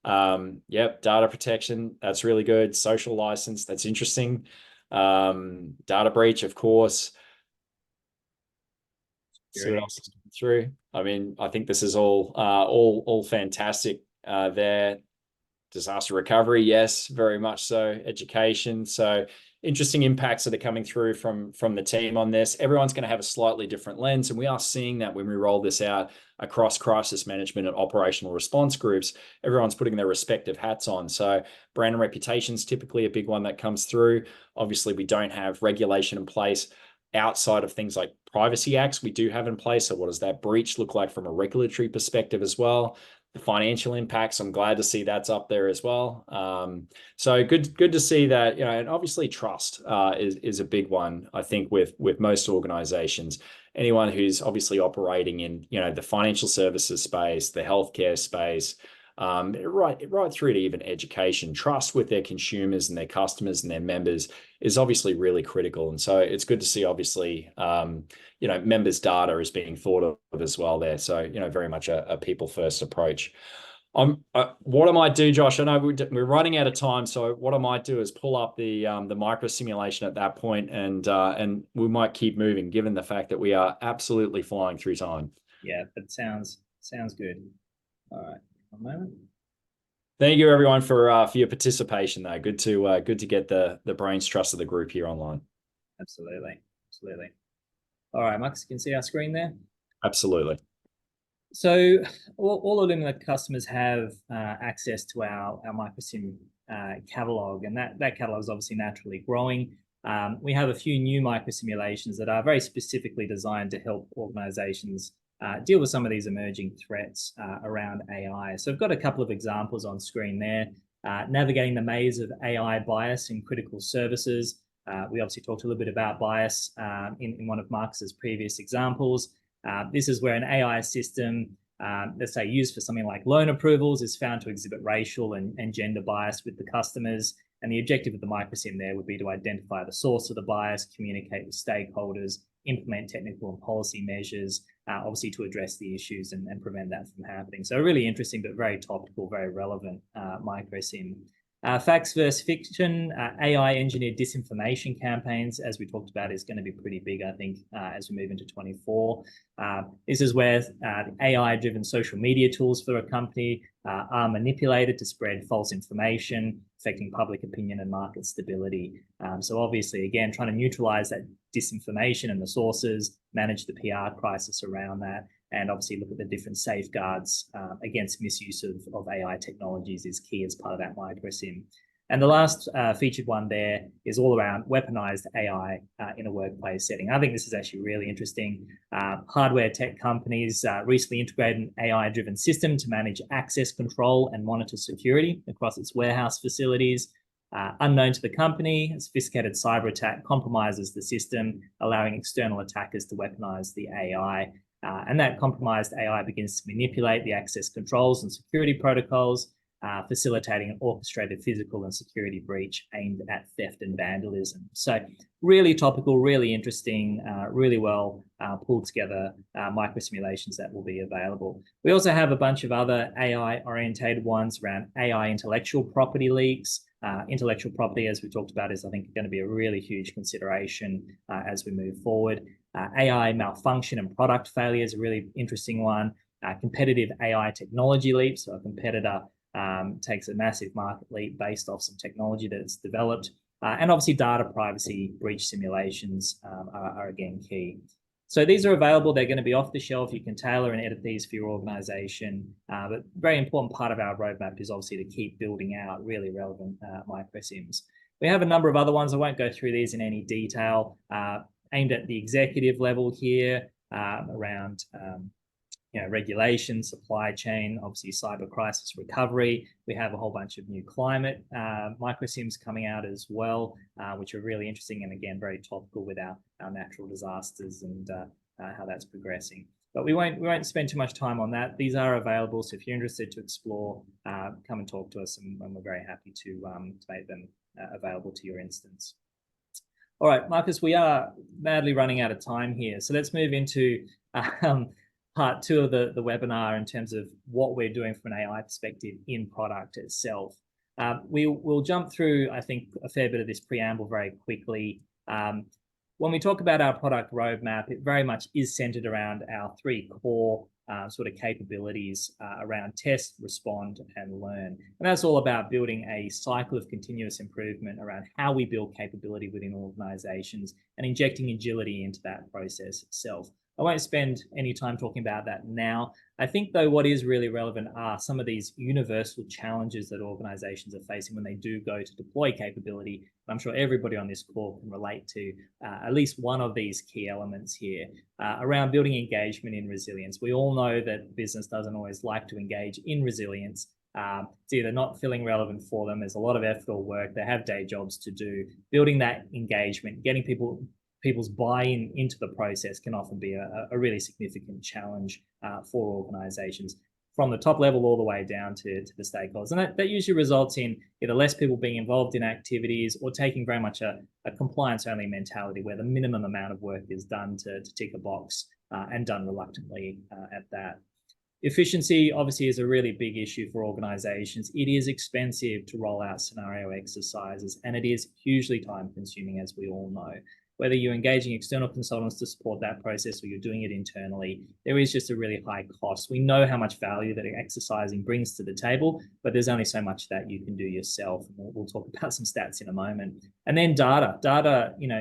Yep, data protection, that's really good. Social license, that's interesting. Data breach, of course. See what else is coming through. I mean, I think this is all fantastic there. Disaster recovery, yes, very much so. Education, so interesting impacts that are coming through from the team on this. Everyone's going to have a slightly different lens, and we are seeing that when we roll this out across crisis management and operational response groups. Everyone's putting their respective hats on. So brand and reputation is typically a big one that comes through. Obviously, we don't have regulation in place outside of things like privacy acts. We do have in place. So what does that breach look like from a regulatory perspective as well? The financial impacts, I'm glad to see that's up there as well. So good to see that, and obviously trust is a big one, I think, with most organizations. Anyone who's obviously operating in, the financial services space, the healthcare space, right through to even education, trust with their consumers and their customers and their members is obviously really critical. And so it's good to see, obviously, members' data is being thought of as well there. So, very much a people first approach. What I might do, Josh, I know we're running out of time. So what I might do is pull up the micro simulation at that point, and we might keep moving given the fact that we are absolutely flying through time. Yeah, that sounds good. All right. One moment. Thank you, everyone, for your participation. Though, good to get the brains trust of the group here online. Absolutely. All right, Max, you can see our screen there. Absolutely. So all iluminr customers have access to our microsim catalog, and that catalog is obviously naturally growing. We have a few new microsimulations that are very specifically designed to help organizations deal with some of these emerging threats around AI. So I've got a couple of examples on screen there. Navigating the maze of AI bias in critical services. We obviously talked a little bit about bias in one of Marcus's previous examples. This is where an AI system, let's say used for something like loan approvals, is found to exhibit racial and gender bias with the customers. And the objective of the microsim there would be to identify the source of the bias, communicate with stakeholders, implement technical and policy measures, obviously to address the issues and prevent that from happening. So a really interesting but very topical, very relevant microsim. Facts versus fiction, AI engineered disinformation campaigns, as we talked about, is going to be pretty big, I think, as we move into 24. This is where AI-driven social media tools for a company are manipulated to spread false information, affecting public opinion and market stability. So obviously, again, trying to neutralize that disinformation and the sources, manage the PR crisis around that, and obviously look at the different safeguards against misuse of AI technologies is key as part of that microsim. And the last featured one there is all around weaponized AI in a workplace setting. I think this is actually really interesting. Hardware tech companies recently integrated an AI-driven system to manage access control and monitor security across its warehouse facilities. Unknown to the company, a sophisticated cyber attack compromises the system, allowing external attackers to weaponize the AI. And that compromised AI begins to manipulate the access controls and security protocols, facilitating an orchestrated physical and security breach aimed at theft and vandalism. So really topical, really interesting, really well pulled together microsimulations that will be available. We also have a bunch of other AI-orientated ones around AI intellectual property leaks. Intellectual property, as we talked about, is, I think, going to be a really huge consideration as we move forward. AI malfunction and product failure is a really interesting one. Competitive AI technology leaps. So a competitor takes a massive market leap based off some technology that's developed. And obviously data privacy breach simulations are again key. So these are available. They're going to be off the shelf. You can tailor and edit these for your organization. But very important part of our roadmap is obviously to keep building out really relevant microsims. We have a number of other ones. I won't go through these in any detail. Aimed at the executive level here around regulation, supply chain, obviously cyber crisis recovery. We have a whole bunch of new climate microsims coming out as well, which are really interesting and again, very topical with our natural disasters and how that's progressing. But we won't spend too much time on that. These are available, so if you're interested to explore, come and talk to us, and we're very happy to make them available to your instance. All right, Marcus, we are madly running out of time here, so let's move into part two of the webinar in terms of what we're doing from an AI perspective in product itself. We'll jump through, I think, a fair bit of this preamble very quickly. When we talk about our product roadmap, it very much is centered around our three core sort of capabilities around test, respond, and learn. And that's all about building a cycle of continuous improvement around how we build capability within organizations and injecting agility into that process itself. I won't spend any time talking about that now. I think, though, what is really relevant are some of these universal challenges that organizations are facing when they do go to deploy capability. I'm sure everybody on this call can relate to at least one of these key elements here around building engagement in resilience. We all know that business doesn't always like to engage in resilience. It's either not feeling relevant for them, there's a lot of effort or work, they have day jobs to do. Building that engagement, getting people's buy-in into the process can often be a really significant challenge for organizations from the top level all the way down to the stakeholders. And that usually results in either less people being involved in activities or taking very much a compliance-only mentality where the minimum amount of work is done to tick a box and done reluctantly at that. Efficiency obviously is a really big issue for organizations. It is expensive to roll out scenario exercises, and it is hugely time consuming, as we all know. whether you're engaging external consultants to support that process or you're doing it internally, there is just a really high cost. We know how much value that exercising brings to the table, but there's only so much that you can do yourself. And we'll talk about some stats in a moment. And then data,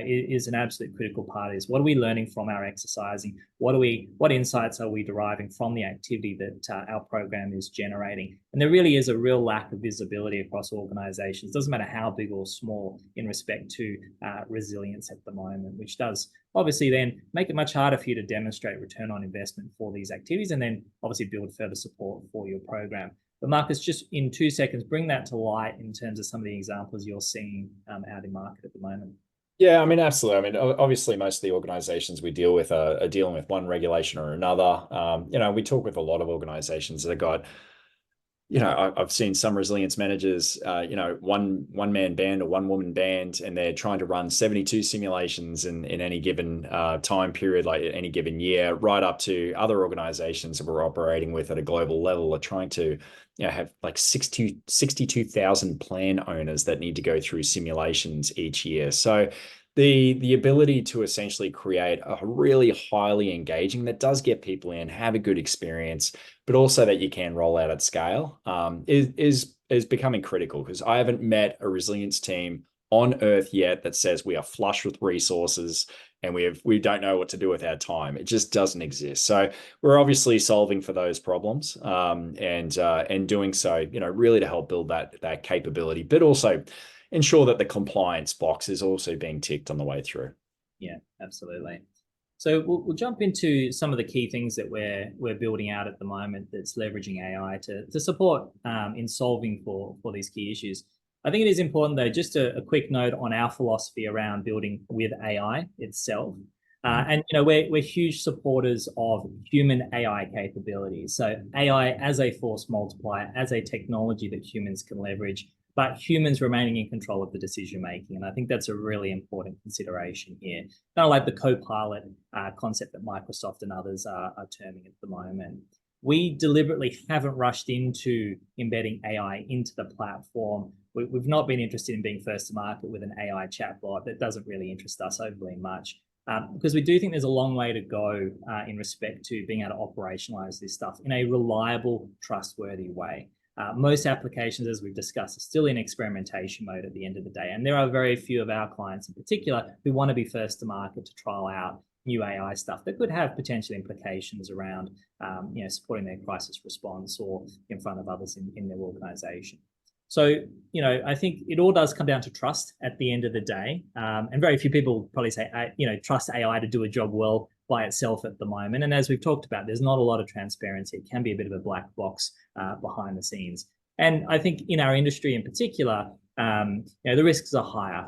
is an absolute critical part of this. What are we learning from our exercising? What insights are we deriving from the activity that our program is generating? And there really is a real lack of visibility across organizations. It doesn't matter how big or small in respect to resilience at the moment, which does obviously then make it much harder for you to demonstrate return on investment for these activities and then obviously build further support for your program. But Marcus, just in 2 seconds, bring that to light in terms of some of the examples you're seeing out in market at the moment. Yeah, I mean, absolutely. I mean, obviously, most of the organizations we deal with are dealing with one regulation or another. We talk with a lot of organizations that have got, I've seen some resilience managers, one man band or one woman band, and they're trying to run 72 simulations in any given time period, like any given year, right up to other organizations that we're operating with at a global level are trying to have like 62,000 plan owners that need to go through simulations each year. So the ability to essentially create a really highly engaging that does get people in, have a good experience, but also that you can roll out at scale is becoming critical, because I haven't met a resilience team on Earth yet that says we are flush with resources and we don't know what to do with our time. It just doesn't exist. So we're obviously solving for those problems and doing so, really to help build that capability, but also ensure that the compliance box is also being ticked on the way through. Yeah, absolutely. So we'll jump into some of the key things that we're building out at the moment that's leveraging AI to support in solving for these key issues. I think it is important, though, just a quick note on our philosophy around building with AI itself. And we're huge supporters of human AI capabilities. So AI as a force multiplier, as a technology that humans can leverage, but humans remaining in control of the decision making. And I think that's a really important consideration here. Kind of like the co-pilot concept that Microsoft and others are terming at the moment. We deliberately haven't rushed into embedding AI into the platform. We've not been interested in being first to market with an AI chatbot. That doesn't really interest us overly much. Because we do think there's a long way to go in respect to being able to operationalize this stuff in a reliable, trustworthy way. Most applications, as we've discussed, are still in experimentation mode at the end of the day. And there are very few of our clients in particular who want to be first to market to trial out new AI stuff that could have potential implications around supporting their crisis response or in front of others in their organization. So, I think it all does come down to trust at the end of the day. And very few people probably say, trust AI to do a job well by itself at the moment. And as we've talked about, there's not a lot of transparency. It can be a bit of a black box behind the scenes. And I think in our industry in particular, the risks are higher.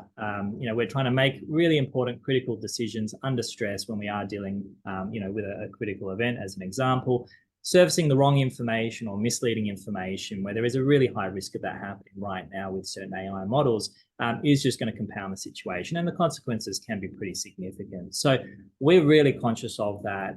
We're trying to make really important critical decisions under stress when we are dealing, with a critical event, as an example. Servicing the wrong information or misleading information, where there is a really high risk of that happening right now with certain AI models, is just going to compound the situation, and the consequences can be pretty significant. So we're really conscious of that.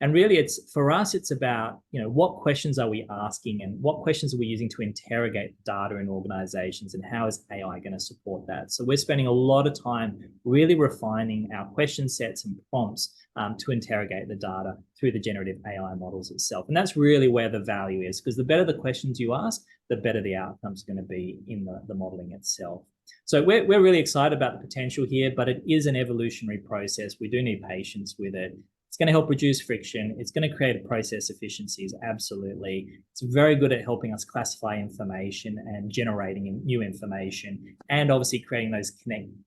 And really, for us, it's about, what questions are we asking and what questions are we using to interrogate data in organizations, and how is AI going to support that? So we're spending a lot of time really refining our question sets and prompts to interrogate the data through the generative AI models itself. And that's really where the value is, because the better the questions you ask, the better the outcome's going to be in the modeling itself. So we're really excited about the potential here, but it is an evolutionary process. We do need patience with it. It's going to help reduce friction. It's going to create process efficiencies, absolutely. It's very good at helping us classify information and generating new information, and obviously creating those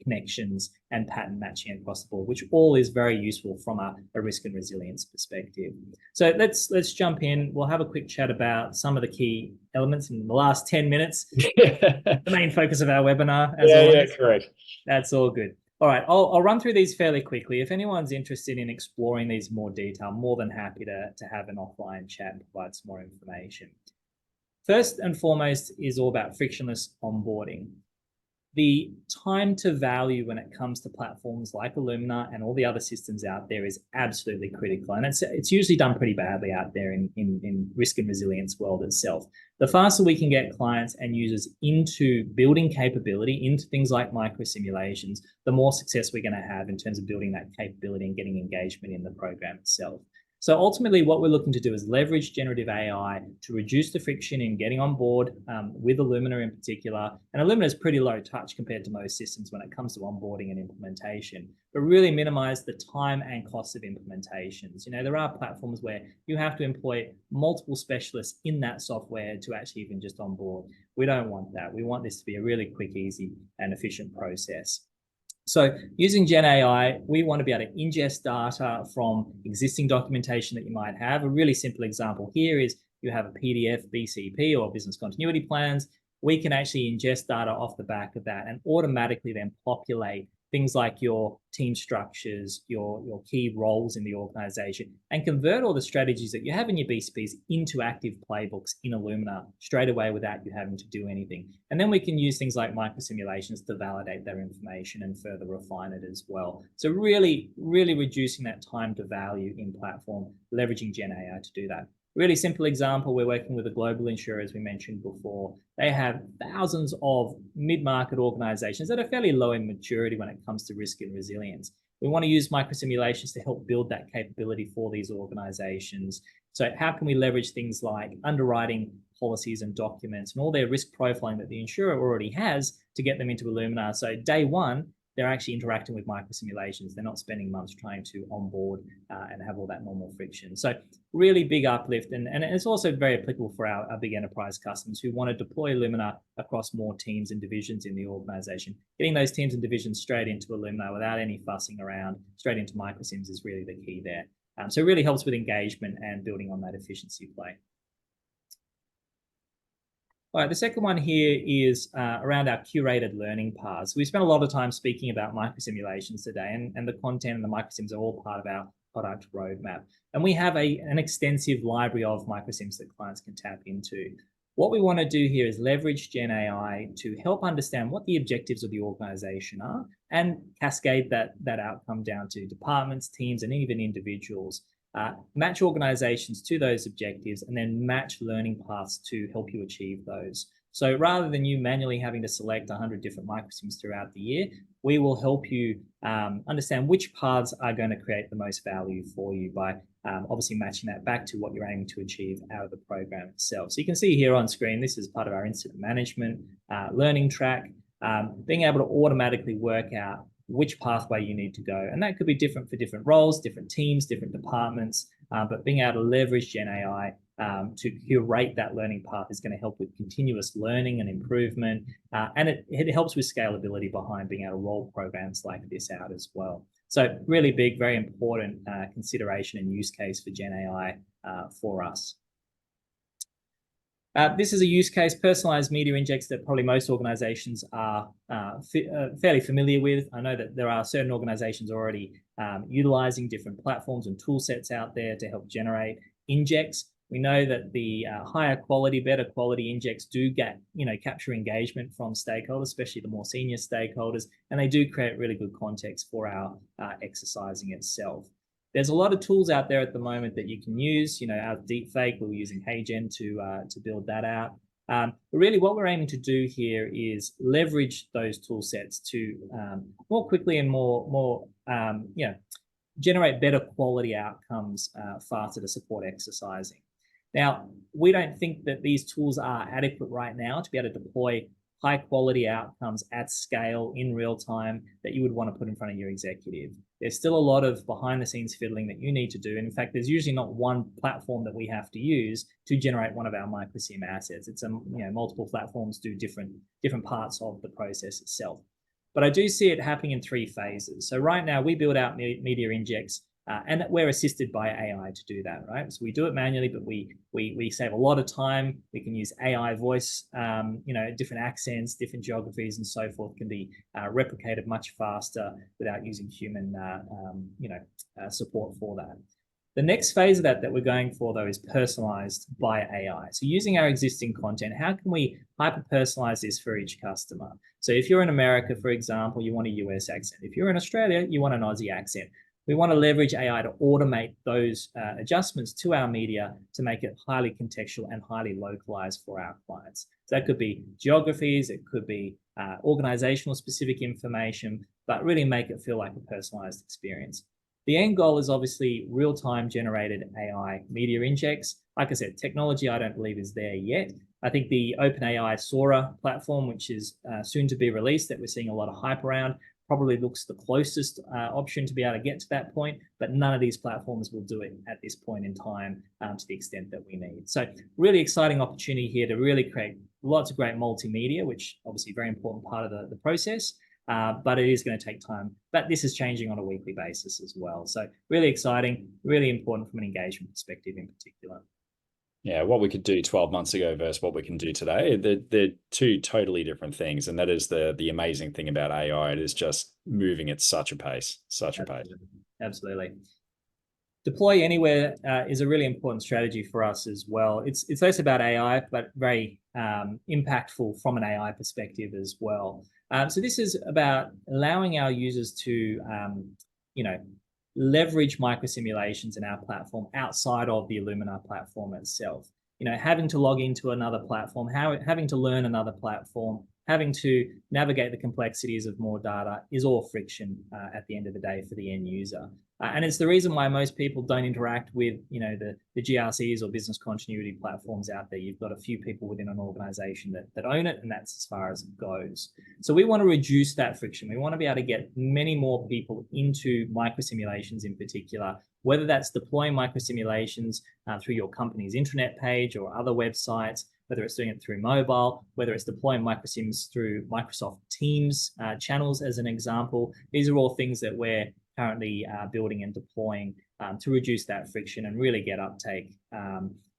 connections and pattern matching across the board, which all is very useful from a risk and resilience perspective. So let's jump in. We'll have a quick chat about some of the key elements in the last 10 minutes. The main focus of our webinar, as always. Yeah, correct. That's all good. All right, I'll run through these fairly quickly. If anyone's interested in exploring these in more detail, I'm more than happy to have an offline chat and provide some more information. First and foremost is all about frictionless onboarding. the time to value when it comes to platforms like iluminr and all the other systems out there is absolutely critical. And it's usually done pretty badly out there in risk and resilience world itself. The faster we can get clients and users into building capability into things like micro simulations, the more success we're going to have in terms of building that capability and getting engagement in the program itself. So ultimately, what we're looking to do is leverage generative AI to reduce the friction in getting on board with iluminr in particular. And iluminr is pretty low touch compared to most systems when it comes to onboarding and implementation, but really minimize the time and cost of implementations. You know, there are platforms where you have to employ multiple specialists in that software to actually even just onboard. We don't want that. We want this to be a really quick, easy, and efficient process. So using Gen AI, we want to be able to ingest data from existing documentation that you might have. A really simple example here is you have a PDF, BCP, or business continuity plans. We can actually ingest data off the back of that and automatically then populate things like your team structures, your key roles in the organization, and convert all the strategies that you have in your BCPs into active playbooks in iluminr straight away without you having to do anything. And then we can use things like micro simulations to validate their information and further refine it as well. So really, really reducing that time to value in platform, leveraging Gen AI to do that. Really simple example, we're working with a global insurer, as we mentioned before. They have thousands of mid-market organizations that are fairly low in maturity when it comes to risk and resilience. We want to use microsimulations to help build that capability for these organizations. So how can we leverage things like underwriting policies and documents and all their risk profiling that the insurer already has to get them into iluminr? So day one, they're actually interacting with microsimulations. They're not spending months trying to onboard and have all that normal friction. So really big uplift. And it's also very applicable for our big enterprise customers who want to deploy iluminr across more teams and divisions in the organization. Getting those teams and divisions straight into iluminr without any fussing around, straight into microsims is really the key there. So it really helps with engagement and building on that efficiency play. All right, the second one here is around our curated learning paths. We spent a lot of time speaking about microsimulations today, and the content and the microsims are all part of our product roadmap. And we have an extensive library of microsims that clients can tap into. What we want to do here is leverage Gen AI to help understand what the objectives of the organization are and cascade that outcome down to departments, teams, and even individuals. Match organizations to those objectives and then match learning paths to help you achieve those. So rather than you manually having to select 100 different microsims throughout the year, we will help you understand which paths are going to create the most value for you by obviously matching that back to what you're aiming to achieve out of the program itself. So you can see here on screen, this is part of our incident management learning track, being able to automatically work out which pathway you need to go. And that could be different for different roles, different teams, different departments, but being able to leverage Gen AI to curate that learning path is going to help with continuous learning and improvement. And it helps with scalability behind being able to roll programs like this out as well. So really big, very important consideration and use case for Gen AI for us. This is a use case, personalized media injects, that probably most organizations are fairly familiar with. I know that there are certain organizations already utilizing different platforms and tool sets out there to help generate injects. We know that the higher quality, better quality injects do capture engagement from stakeholders, especially the more senior stakeholders, and they do create really good context for our exercising itself. There's a lot of tools out there at the moment that you can use. Our deepfake, we're using HeyGen to build that out. But really what we're aiming to do here is leverage those tool sets to more quickly and more generate better quality outcomes faster to support exercising. Now, we don't think that these tools are adequate right now to be able to deploy high quality outcomes at scale in real time that you would want to put in front of your executive. There's still a lot of behind the scenes fiddling that you need to do. And in fact, there's usually not one platform that we have to use to generate one of our microsim assets. It's multiple platforms do different parts of the process itself. But I do see it happening in 3 phases. So right now we build out media injects and we're assisted by AI to do that, right? So we do it manually, but we save a lot of time. We can use AI voice, different accents, different geographies and so forth can be replicated much faster without using human, support for that. The next phase of that we're going for, though, is personalized by AI. So using our existing content, how can we hyper-personalize this for each customer? So if you're in America, for example, you want a US accent. If you're in Australia, you want an Aussie accent. We want to leverage AI to automate those adjustments to our media to make it highly contextual and highly localized for our clients. So that could be geographies, it could be organizational specific information, but really make it feel like a personalized experience. The end goal is obviously real-time generated AI media injects. Like I said, technology I don't believe is there yet. I think the OpenAI Sora platform, which is soon to be released, that we're seeing a lot of hype around, probably looks the closest option to be able to get to that point, but none of these platforms will do it at this point in time to the extent that we need. So really exciting opportunity here to really create lots of great multimedia, which obviously a very important part of the process, but it is going to take time. But this is changing on a weekly basis as well. So really exciting, really important from an engagement perspective in particular. Yeah, what we could do 12 months ago versus what we can do today, they're two totally different things. And that is the amazing thing about AI. It is just moving at such a pace, Absolutely. Deploy anywhere is a really important strategy for us as well. It's less about AI, but very impactful from an AI perspective as well. So this is about allowing our users to, leverage microsimulations in our platform outside of the iluminr platform itself. Having to log into another platform, having to learn another platform, having to navigate the complexities of more data is all friction at the end of the day for the end user. And it's the reason why most people don't interact with, the GRCs or business continuity platforms out there. You've got a few people within an organization that own it, and that's as far as it goes. So we want to reduce that friction. We want to be able to get many more people into microsimulations in particular, whether that's deploying microsimulations through your company's intranet page or other websites, whether it's doing it through mobile, whether it's deploying microsims through Microsoft Teams channels, as an example. These are all things that we're currently building and deploying to reduce that friction and really get uptake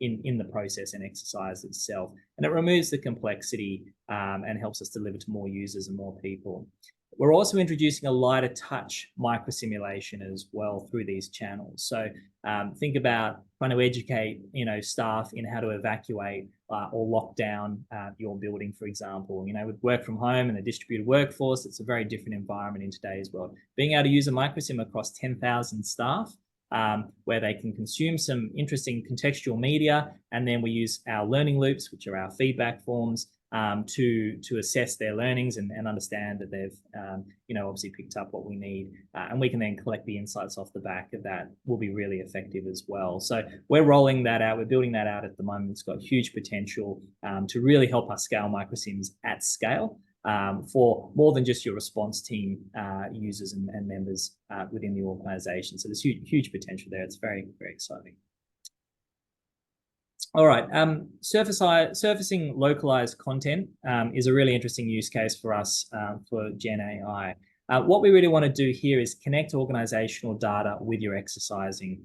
in the process and exercise itself. And it removes the complexity and helps us deliver to more users and more people. We're also introducing a lighter touch microsimulation as well through these channels. So think about trying to educate, staff in how to evacuate or lock down your building, for example. With work from home and a distributed workforce, it's a very different environment in today's world. Being able to use a microsim across 10,000 staff, where they can consume some interesting contextual media, and then we use our learning loops, which are our feedback forms, to assess their learnings and understand that they've obviously picked up what we need, and we can then collect the insights off the back of that. Will be really effective as well. So we're rolling that out, we're building that out at the moment. It's got huge potential to really help us scale microsims at scale for more than just your response team users and members within the organization. So there's huge potential there. It's very, very exciting. All right, surfacing localized content is a really interesting use case for us for Gen AI. What we really want to do here is connect organizational data with your exercising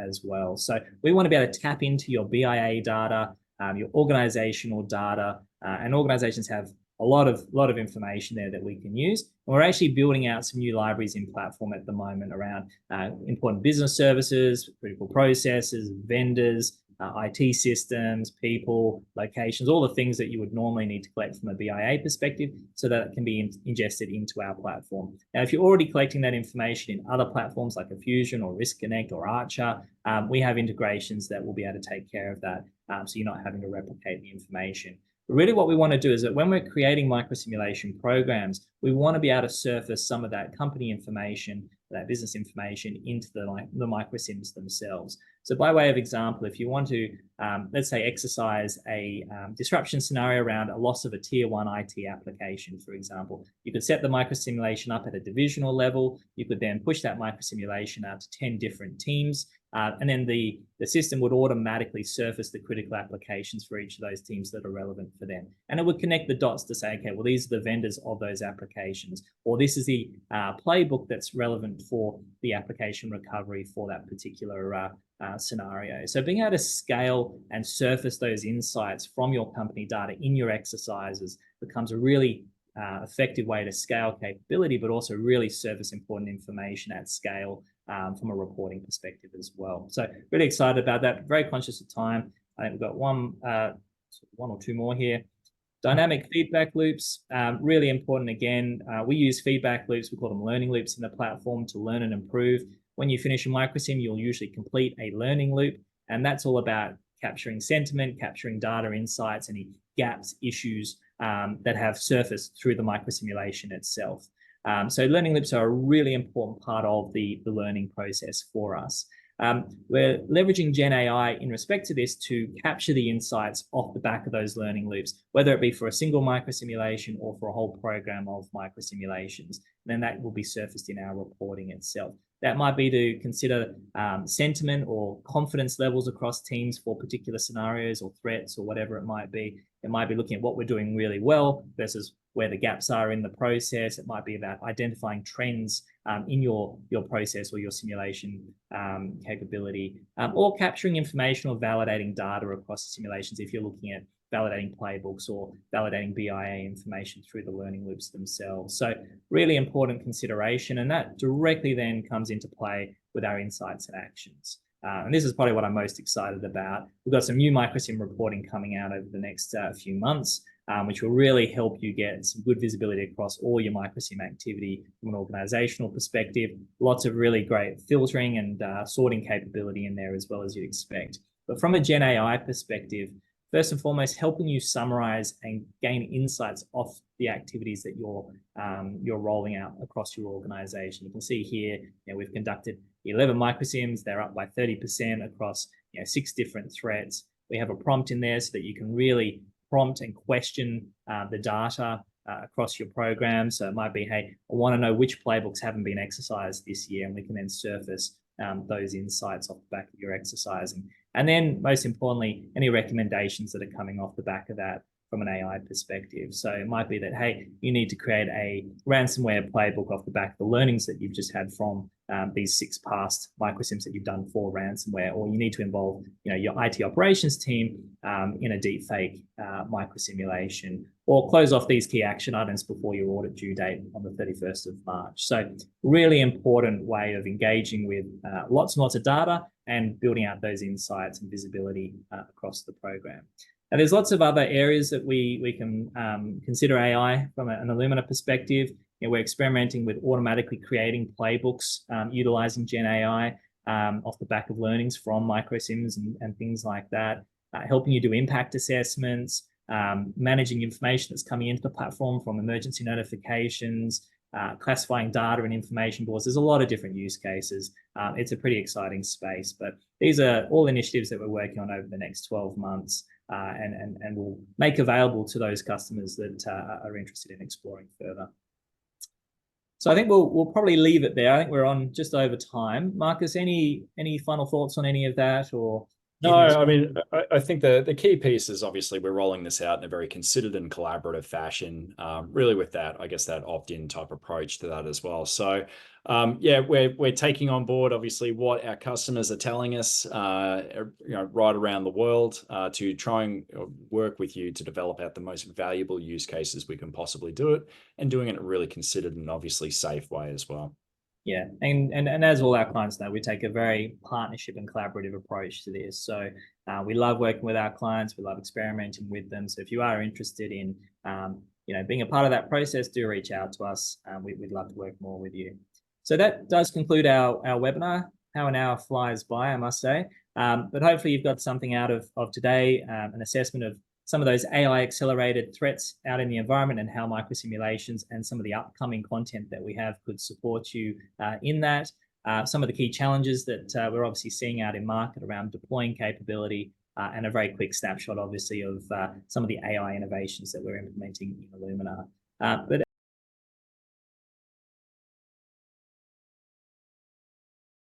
as well. So we want to be able to tap into your BIA data, your organizational data, and organizations have a lot of information there that we can use. And we're actually building out some new libraries in platform at the moment around important business services, critical processes, vendors, IT systems, people, locations, all the things that you would normally need to collect from a BIA perspective so that it can be ingested into our platform. Now, if you're already collecting that information in other platforms like Fusion or Risk Connect or Archer, we have integrations that will be able to take care of that, so you're not having to replicate the information. But really what we want to do is that when we're creating microsimulation programs, we want to be able to surface some of that company information, that business information into the microsims themselves. So by way of example, if you want to, let's say, exercise a disruption scenario around a loss of a tier 1 IT application, for example, you could set the microsimulation up at a divisional level. You could then push that microsimulation out to 10 different teams. And then the system would automatically surface the critical applications for each of those teams that are relevant for them. And it would connect the dots to say, okay, well, these are the vendors of those applications, or this is the playbook that's relevant for the application recovery for that particular scenario. So being able to scale and surface those insights from your company data in your exercises becomes a really effective way to scale capability, but also really surface important information at scale from a reporting perspective as well. So really excited about that, very conscious of time. I think we've got one or two more here. Dynamic feedback loops, really important again. We use feedback loops, we call them learning loops in the platform to learn and improve. When you finish a microsim, you'll usually complete a learning loop, and that's all about capturing sentiment, capturing data insights, any gaps, issues that have surfaced through the microsimulation itself. So learning loops are a really important part of the learning process for us. We're leveraging Gen AI in respect to this to capture the insights off the back of those learning loops, whether it be for a single microsimulation or for a whole program of microsimulations. Then that will be surfaced in our reporting itself. That might be to consider sentiment or confidence levels across teams for particular scenarios or threats or whatever it might be. It might be looking at what we're doing really well versus where the gaps are in the process. It might be about identifying trends in your process or your simulation capability, or capturing information or validating data across simulations if you're looking at validating playbooks or validating BIA information through the learning loops themselves. So really important consideration, and that directly then comes into play with our insights and actions. And this is probably what I'm most excited about. We've got some new microsim reporting coming out over the next few months, which will really help you get some good visibility across all your microsim activity from an organizational perspective. Lots of really great filtering and sorting capability in there as well, as you'd expect. But from a Gen AI perspective, first and foremost, helping you summarize and gain insights off the activities that you're rolling out across your organization. You can see here, we've conducted 11 microsims. They're up by 30% across 6 different threats. We have a prompt in there so that you can really prompt and question the data across your program. So it might be, hey, I want to know which playbooks haven't been exercised this year, and we can then surface those insights off the back of your exercising. And then most importantly, any recommendations that are coming off the back of that from an AI perspective. So it might be that, hey, you need to create a ransomware playbook off the back of the learnings that you've just had from these 6 past microsims that you've done for ransomware, or you need to involve your IT operations team in a deepfake microsimulation, or close off these key action items before your audit due date on the 31st of March. So really important way of engaging with lots and lots of data and building out those insights and visibility across the program. And there's lots of other areas that we can consider AI from an iluminr perspective. We're experimenting with automatically creating playbooks utilizing Gen AI off the back of learnings from microsims and things like that, helping you do impact assessments, managing information that's coming into the platform from emergency notifications, classifying data and information boards. There's a lot of different use cases. It's a pretty exciting space, but these are all initiatives that we're working on over the next 12 months. And we'll make available to those customers that are interested in exploring further. So I think we'll probably leave it there. I think we're on just over time. Marcus, any final thoughts on any of that, or? No, I mean, I think the key piece is obviously we're rolling this out in a very considered and collaborative fashion, really with that, I guess, that opt-in type approach to that as well. So, yeah, we're taking on board, obviously, what our customers are telling us, right around the world, to try and work with you to develop out the most valuable use cases we can possibly do it, and doing it in a really considered and obviously safe way as well. Yeah, and as all our clients know, we take a very partnership and collaborative approach to this. So we love working with our clients. We love experimenting with them. So if you are interested in, being a part of that process, do reach out to us. We'd love to work more with you. So that does conclude our webinar. How an hour flies by, I must say. But hopefully you've got something out of today, an assessment of some of those AI accelerated threats out in the environment and how microsimulations and some of the upcoming content that we have could support you in that. Some of the key challenges that we're obviously seeing out in market around deploying capability, and a very quick snapshot, obviously, of some of the AI innovations that we're implementing in iluminr. But